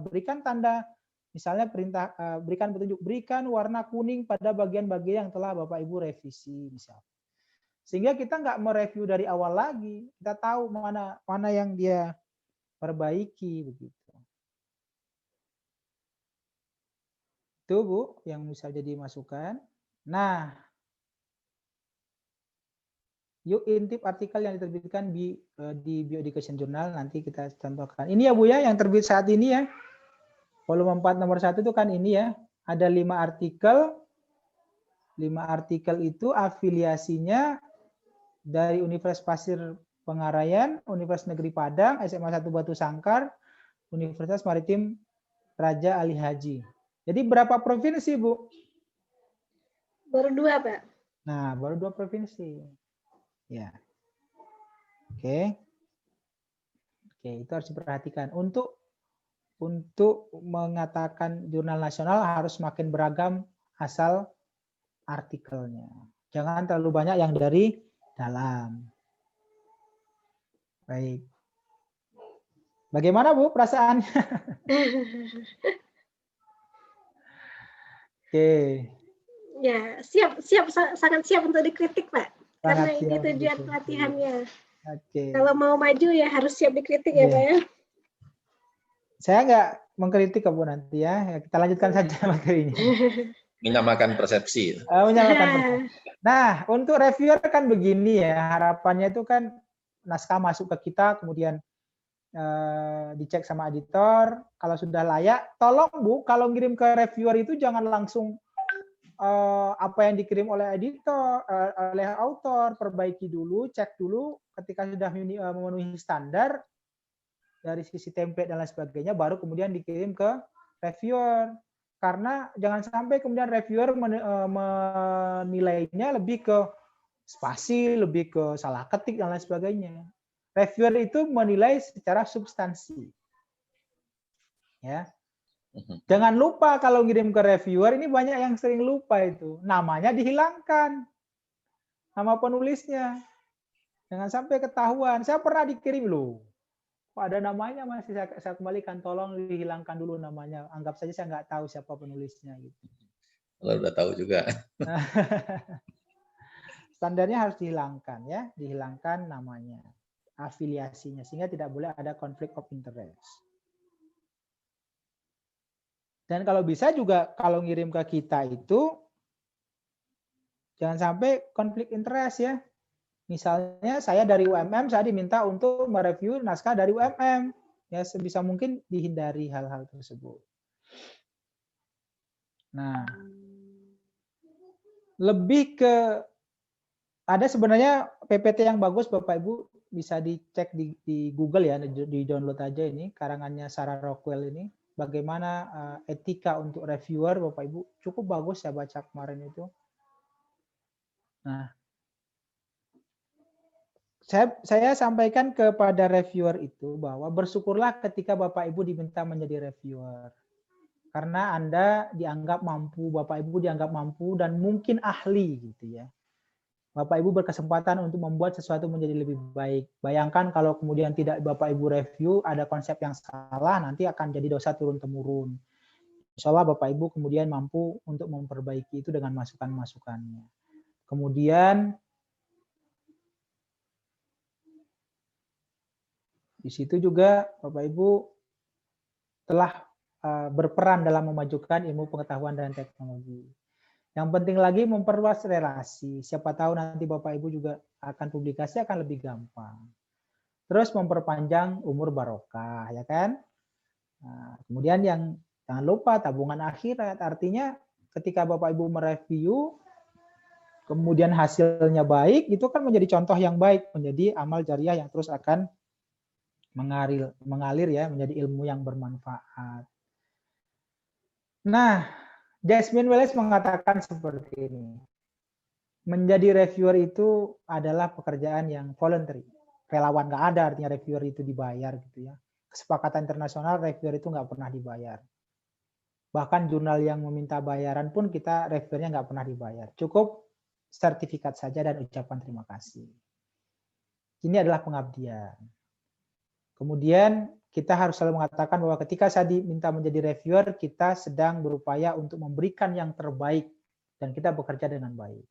berikan tanda misalnya perintah berikan petunjuk berikan warna kuning pada bagian-bagian yang telah Bapak Ibu revisi misalnya. Sehingga kita nggak mereview dari awal lagi, kita tahu mana yang dia perbaiki begitu. Itu Bu yang bisa jadi masukan. Nah, yuk intip artikel yang diterbitkan di Bioeducation Journal nanti kita contohkan. Ini ya Bu ya yang terbit saat ini ya. Volume 4 nomor 1 itu kan ini ya. Ada 5 artikel. 5 artikel itu afiliasinya dari Universitas Pasir Pengarayan, Universitas Negeri Padang, SMA 1 Batu Sangkar, Universitas Maritim Raja Ali Haji. Jadi berapa provinsi, Bu? Baru 2, Pak. Nah, baru 2 provinsi. Ya. Oke. Oke, itu harus diperhatikan. Untuk mengatakan jurnal nasional harus makin beragam asal artikelnya. Jangan terlalu banyak yang dari dalam. Baik. Bagaimana, Bu, perasaannya? Oke. Ya, sangat siap untuk dikritik, Pak. Karena ini tujuan pelatihannya. Oke. Kalau mau maju ya harus siap dikritik ya, Pak ya. Saya nggak mengkritik Bu nanti ya. Kita lanjutkan saja materinya. Menyamakan persepsi. Menyamakan persepsi. Nah, untuk reviewer kan begini ya, harapannya itu kan naskah masuk ke kita, kemudian dicek sama editor, kalau sudah layak, tolong Bu, kalau ngirim ke reviewer itu jangan langsung apa yang dikirim oleh editor, oleh autor, perbaiki dulu, cek dulu, ketika sudah memenuhi standar dari sisi template dan lain sebagainya, baru kemudian dikirim ke reviewer. Karena jangan sampai kemudian reviewer menilainya lebih ke spasi, lebih ke salah ketik dan lain sebagainya. Reviewer itu menilai secara substansi. Ya. Jangan lupa kalau ngirim ke reviewer, ini banyak yang sering lupa itu. Namanya dihilangkan. Nama penulisnya. Jangan sampai ketahuan. Saya pernah dikirim loh. Kok ada namanya masih saya kembalikan, tolong dihilangkan dulu namanya. Anggap saja saya nggak tahu siapa penulisnya gitu. Kalau udah tahu juga. Standarnya harus dihilangkan ya, dihilangkan namanya, afiliasinya, sehingga tidak boleh ada konflik of interest. Dan kalau bisa juga kalau ngirim ke kita itu jangan sampai konflik interest ya. Misalnya saya dari UMM, saya diminta untuk mereview naskah dari UMM. Ya sebisa mungkin dihindari hal-hal tersebut. Nah, lebih ke ada sebenarnya PPT yang bagus Bapak Ibu bisa dicek di Google ya, di download aja ini karangannya Sarah Rockwell ini. Bagaimana etika untuk reviewer Bapak Ibu, cukup bagus saya baca kemarin itu. Nah, saya sampaikan kepada reviewer itu bahwa bersyukurlah ketika Bapak Ibu diminta menjadi reviewer. Karena Anda dianggap mampu, Bapak Ibu dianggap mampu dan mungkin ahli gitu ya. Bapak Ibu berkesempatan untuk membuat sesuatu menjadi lebih baik. Bayangkan kalau kemudian tidak Bapak Ibu review, ada konsep yang salah, nanti akan jadi dosa turun-temurun. Insya Allah Bapak Ibu kemudian mampu untuk memperbaiki itu dengan masukan-masukannya. Kemudian di situ juga Bapak Ibu telah berperan dalam memajukan ilmu pengetahuan dan teknologi. Yang penting lagi memperluas relasi. Siapa tahu nanti Bapak Ibu juga akan publikasi akan lebih gampang. Terus memperpanjang umur barokah, ya kan? Nah, kemudian yang jangan lupa tabungan akhirat. Artinya ketika Bapak Ibu mereview, kemudian hasilnya baik, itu kan menjadi contoh yang baik, menjadi amal jariah yang terus akan mengalir ya, menjadi ilmu yang bermanfaat. Nah, Jasmine Wells mengatakan seperti ini. Menjadi reviewer itu adalah pekerjaan yang voluntary. Relawan nggak ada artinya reviewer itu dibayar gitu ya. Kesepakatan internasional reviewer itu nggak pernah dibayar. Bahkan jurnal yang meminta bayaran pun kita reviewernya nggak pernah dibayar. Cukup sertifikat saja dan ucapan terima kasih. Ini adalah pengabdian. Kemudian kita harus selalu mengatakan bahwa ketika saya diminta menjadi reviewer, kita sedang berupaya untuk memberikan yang terbaik dan kita bekerja dengan baik.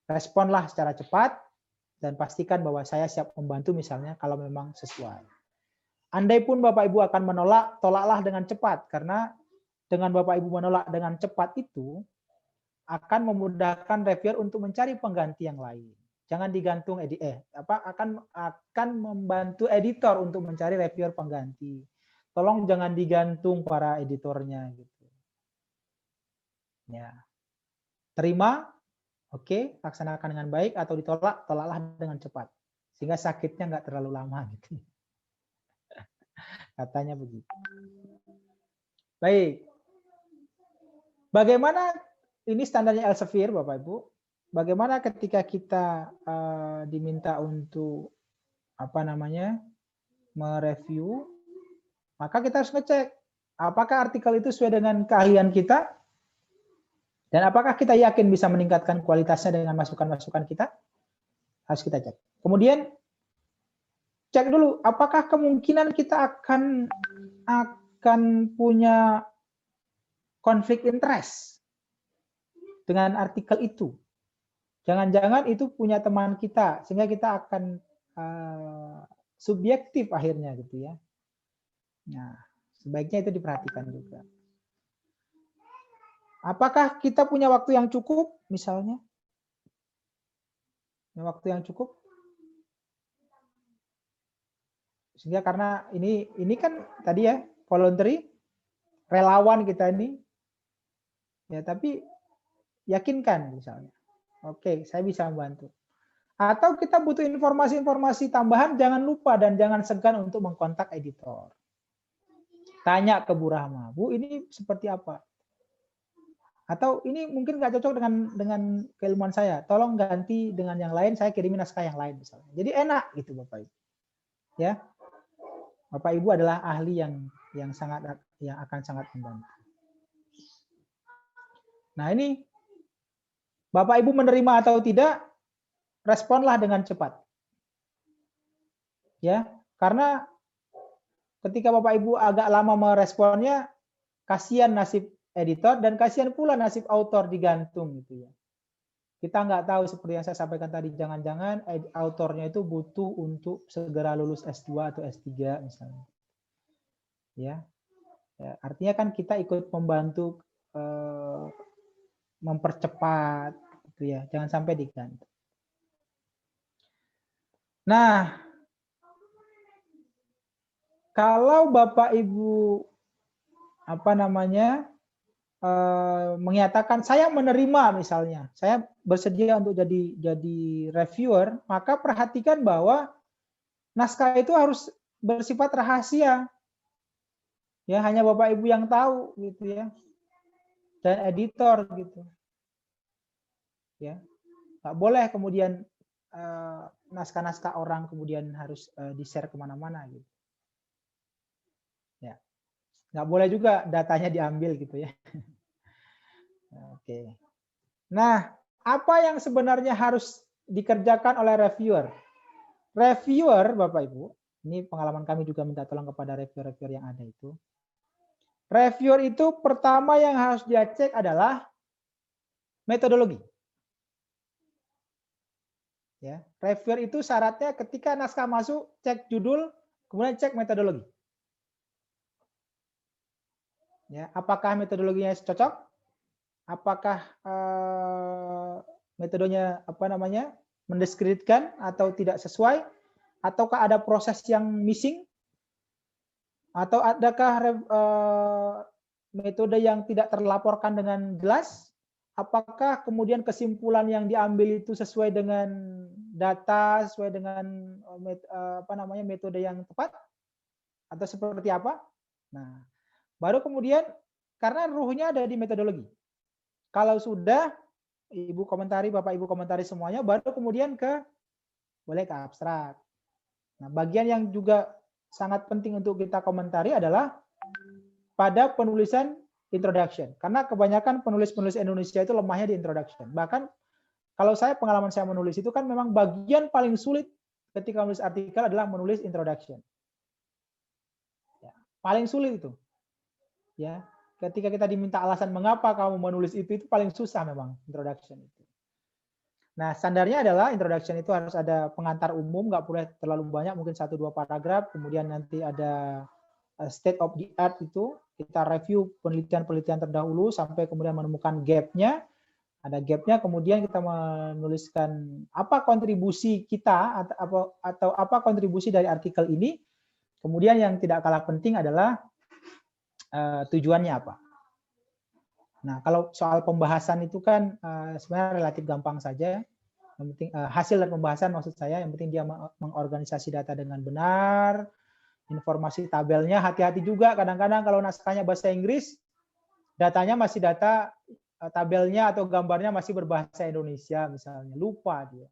Responlah secara cepat dan pastikan bahwa saya siap membantu misalnya kalau memang sesuai. Andai pun Bapak Ibu akan menolak, tolaklah dengan cepat karena dengan Bapak Ibu menolak dengan cepat itu akan memudahkan reviewer untuk mencari pengganti yang lain. Jangan digantung akan membantu editor untuk mencari reviewer pengganti. Tolong jangan digantung para editornya gitu. Ya. Terima, oke, laksanakan dengan baik atau ditolak, tolaklah dengan cepat. Sehingga sakitnya nggak terlalu lama gitu. Katanya begitu. Baik. Bagaimana ini standarnya Elsevier Bapak Ibu? Bagaimana ketika kita diminta untuk mereview, maka kita harus ngecek apakah artikel itu sesuai dengan keahlian kita dan apakah kita yakin bisa meningkatkan kualitasnya dengan masukan-masukan kita? Harus kita cek. Kemudian cek dulu apakah kemungkinan kita akan punya konflik interest dengan artikel itu. Jangan-jangan itu punya teman kita, sehingga kita akan subjektif akhirnya gitu ya. Nah, sebaiknya itu diperhatikan juga. Apakah kita punya waktu yang cukup, misalnya? Waktu yang cukup? Sehingga karena ini kan tadi ya, voluntary, relawan kita ini, ya tapi yakinkan misalnya. Oke, saya bisa membantu. Atau kita butuh informasi-informasi tambahan, jangan lupa dan jangan segan untuk mengkontak editor. Tanya ke Bu Rahma, Bu ini seperti apa? Atau ini mungkin nggak cocok dengan keilmuan saya, tolong ganti dengan yang lain, saya kirimin naskah yang lain misalnya. Jadi enak gitu Bapak Ibu. Ya, Bapak Ibu adalah ahli yang akan sangat membantu. Nah ini Bapak Ibu menerima atau tidak, responlah dengan cepat. Ya, Karena ketika Bapak Ibu agak lama meresponnya, kasihan nasib editor dan kasihan pula nasib autor digantung gitu ya. Kita nggak tahu seperti yang saya sampaikan tadi, jangan-jangan autornya itu butuh untuk segera lulus S2 atau S3 misalnya. Ya, artinya kan kita ikut membantu mempercepat gitu ya, jangan sampai digantung. Nah, kalau Bapak Ibu menyatakan saya menerima misalnya, saya bersedia untuk jadi reviewer, maka perhatikan bahwa naskah itu harus bersifat rahasia. Ya, hanya Bapak Ibu yang tahu gitu ya. Dan editor gitu. Ya. Nggak boleh kemudian naskah-naskah orang kemudian harus di-share kemana-mana gitu. Ya. Nggak boleh juga datanya diambil gitu ya. Oke. Nah, apa yang sebenarnya harus dikerjakan oleh reviewer? Reviewer, Bapak Ibu, ini pengalaman kami juga minta tolong kepada reviewer-reviewer yang ada itu. Reviewer itu pertama yang harus dia cek adalah metodologi. Ya, reviewer itu syaratnya ketika naskah masuk, cek judul, kemudian cek metodologi. Ya, apakah metodologinya cocok? Apakah metodenya mendiskreditkan atau tidak sesuai? Ataukah ada proses yang missing? Atau adakah metode yang tidak terlaporkan dengan jelas? Apakah kemudian kesimpulan yang diambil itu sesuai dengan data, sesuai dengan metode yang tepat? Atau seperti apa? Nah, baru kemudian karena ruhnya ada di metodologi. Kalau sudah Ibu komentari, Bapak Ibu komentari semuanya, baru kemudian boleh ke abstrak. Nah, bagian yang juga sangat penting untuk kita komentari adalah pada penulisan introduction. Karena kebanyakan penulis-penulis Indonesia itu lemahnya di introduction. Bahkan kalau pengalaman saya menulis itu kan memang bagian paling sulit ketika menulis artikel adalah menulis introduction. Ya, paling sulit itu. Ya, ketika kita diminta alasan mengapa kamu menulis itu paling susah memang introduction itu. Nah, standarnya adalah introduction itu harus ada pengantar umum, nggak boleh terlalu banyak, mungkin 1-2 paragraf, kemudian nanti ada state of the art itu, kita review penelitian-penelitian terdahulu sampai kemudian menemukan gap-nya, ada gap-nya, kemudian kita menuliskan apa kontribusi kita atau apa kontribusi dari artikel ini, kemudian yang tidak kalah penting adalah tujuannya apa. Nah, kalau soal pembahasan itu kan sebenarnya relatif gampang saja. Yang penting hasil dari pembahasan maksud saya, yang penting dia mengorganisasi data dengan benar, informasi tabelnya hati-hati juga. Kadang-kadang kalau naskahnya bahasa Inggris, datanya masih data tabelnya atau gambarnya masih berbahasa Indonesia misalnya, lupa dia.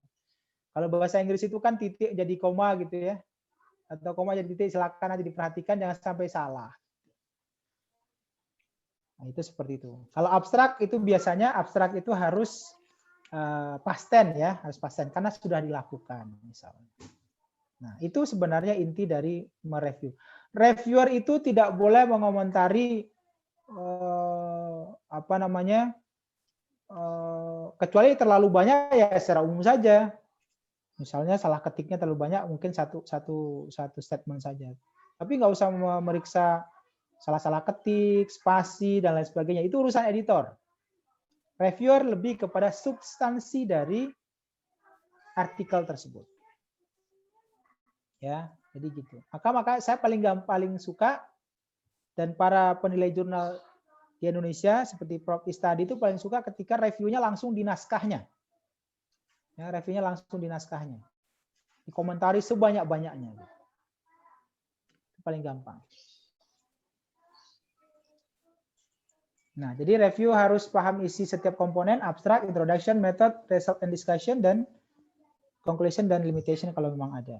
Kalau bahasa Inggris itu kan titik jadi koma gitu ya, atau koma jadi titik, silakan nanti diperhatikan jangan sampai salah. Nah, itu seperti itu. Kalau abstrak itu biasanya abstrak itu harus past tense ya, harus past tense karena sudah dilakukan misalnya. Nah, itu sebenarnya inti dari mereview. Reviewer itu tidak boleh mengomentari kecuali terlalu banyak ya secara umum saja. Misalnya salah ketiknya terlalu banyak, mungkin satu statement saja. Tapi nggak usah memeriksa salah-salah ketik, spasi, dan lain sebagainya. Itu urusan editor. Reviewer lebih kepada substansi dari artikel tersebut. Ya, jadi gitu. Maka saya paling suka, dan para penilai jurnal di Indonesia seperti Prof. Istadi itu paling suka ketika reviewnya langsung di naskahnya. Ya, reviewnya langsung di naskahnya. Dikomentari sebanyak-banyaknya. Itu paling gampang. Nah, jadi review harus paham isi setiap komponen, abstract, introduction, method, result and discussion, dan conclusion dan limitation kalau memang ada.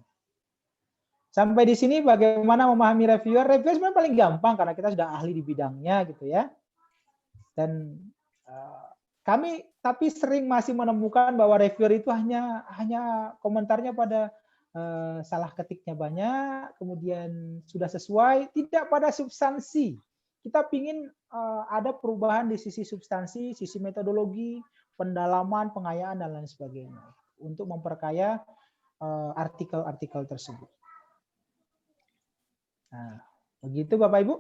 Sampai di sini bagaimana memahami reviewer? Reviewer sebenarnya paling gampang karena kita sudah ahli di bidangnya gitu ya. Dan kami tapi sering masih menemukan bahwa reviewer itu hanya komentarnya pada salah ketiknya banyak, kemudian sudah sesuai, tidak pada substansi. Kita ingin ada perubahan di sisi substansi, sisi metodologi, pendalaman, pengayaan, dan lain sebagainya untuk memperkaya artikel-artikel tersebut. Nah, begitu Bapak Ibu.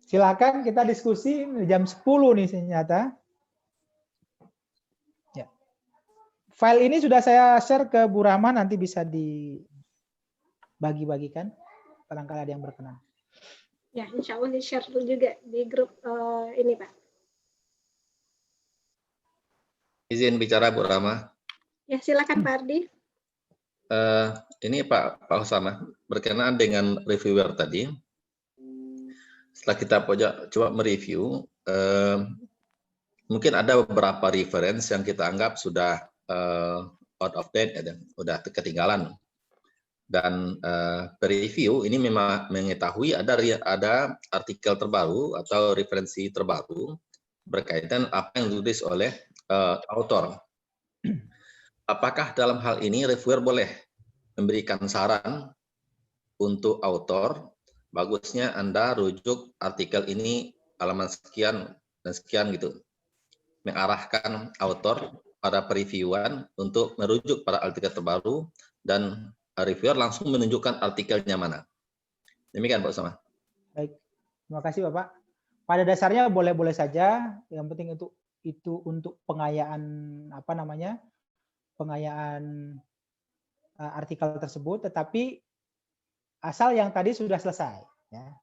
Silakan kita diskusi jam 10 nih ternyata. Ya. File ini sudah saya share ke Bu Rahman, nanti bisa dibagi-bagikan. Barangkali ada yang berkenan. Ya, insya Allah di-share juga di grup ini, Pak. Izin bicara Bu Rama. Ya, silakan Pak Ardi. Ini Pak Usama, berkenaan dengan reviewer tadi. Setelah kita coba mereview, mungkin ada beberapa reference yang kita anggap sudah out of date, sudah ketinggalan. Dan review ini memang mengetahui ada artikel terbaru atau referensi terbaru berkaitan apa yang ditulis oleh autor. Apakah dalam hal ini reviewer boleh memberikan saran untuk autor, bagusnya Anda rujuk artikel ini halaman sekian dan sekian gitu, mengarahkan autor pada previewan untuk merujuk pada artikel terbaru dan reviewer langsung menunjukkan artikelnya mana. Demikian Pak Usama. Baik, terima kasih Bapak. Pada dasarnya boleh-boleh saja. Yang penting itu untuk pengayaan pengayaan artikel tersebut. Tetapi asal yang tadi sudah selesai. Ya.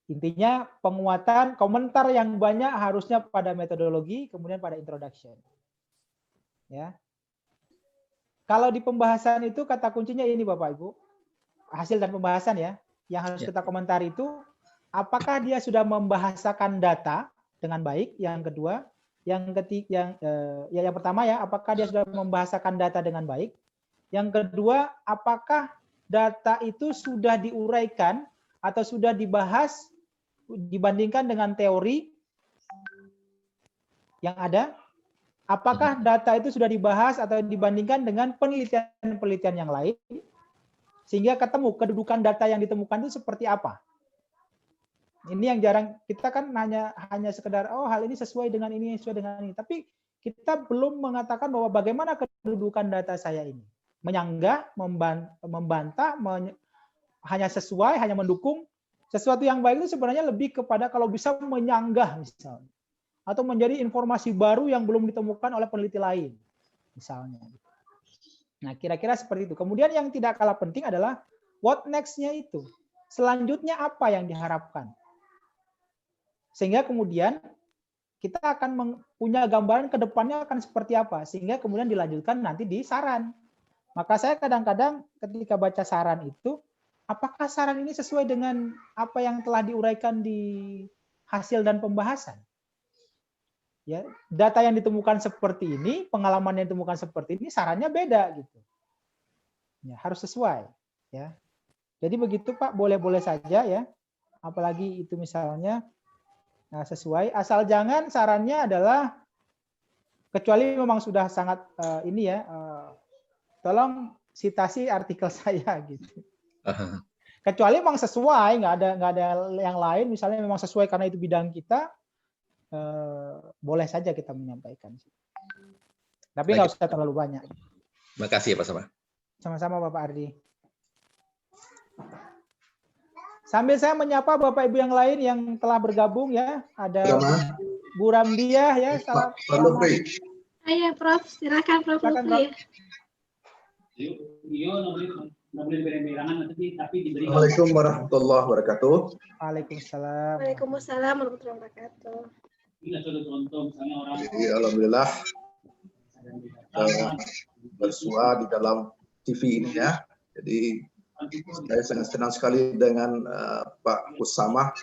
Intinya penguatan komentar yang banyak harusnya pada metodologi, kemudian pada introduction. Ya. Kalau di pembahasan itu kata kuncinya ini Bapak Ibu, hasil dan pembahasan ya, yang harus kita komentari itu apakah dia sudah membahasakan data dengan baik, yang kedua, yang pertama ya, apakah dia sudah membahasakan data dengan baik, yang kedua, apakah data itu sudah diuraikan atau sudah dibahas dibandingkan dengan teori yang ada. Apakah data itu sudah dibahas atau dibandingkan dengan penelitian-penelitian yang lain, sehingga ketemu kedudukan data yang ditemukan itu seperti apa? Ini yang jarang, kita kan hanya sekedar, oh hal ini sesuai dengan ini, sesuai dengan ini. Tapi kita belum mengatakan bahwa bagaimana kedudukan data saya ini. Menyanggah, membantah, hanya sesuai, hanya mendukung. Sesuatu yang baik itu sebenarnya lebih kepada kalau bisa menyanggah misalnya. Atau menjadi informasi baru yang belum ditemukan oleh peneliti lain, misalnya. Nah, kira-kira seperti itu. Kemudian yang tidak kalah penting adalah what next-nya itu. Selanjutnya apa yang diharapkan? Sehingga kemudian kita akan punya gambaran ke depannya akan seperti apa. Sehingga kemudian dilanjutkan nanti di saran. Maka saya kadang-kadang ketika baca saran itu, apakah saran ini sesuai dengan apa yang telah diuraikan di hasil dan pembahasan? Ya, data yang ditemukan seperti ini, pengalaman yang ditemukan seperti ini, sarannya beda gitu. Ya, harus sesuai. Ya, jadi begitu Pak, boleh-boleh saja ya. Apalagi itu misalnya sesuai. Asal jangan sarannya adalah kecuali memang sudah sangat ini ya. Tolong citasi artikel saya gitu. Kecuali memang sesuai, nggak ada yang lain. Misalnya memang sesuai karena itu bidang kita. Boleh saja kita menyampaikan. Tapi nggak usah terlalu banyak. Terima kasih ya Pak Sama. Sama-sama Bapak Ardi. Sambil saya menyapa Bapak Ibu yang lain yang telah bergabung ya. Ada Bu Ramdiah ya. Pak Lutfi. Ayo Prof, silakan Prof Lutfi. Assalamualaikum warahmatullahi wabarakatuh. Waalaikumsalam. Waalaikumsalam warahmatullahi wabarakatuh. Jadi, alhamdulillah bersua di dalam TV ini ya. Jadi saya sangat senang sekali dengan Pak Usama,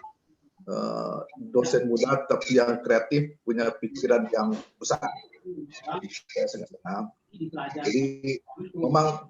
dosen muda tapi yang kreatif, punya pikiran yang besar. Jadi saya sangat senang. Jadi memang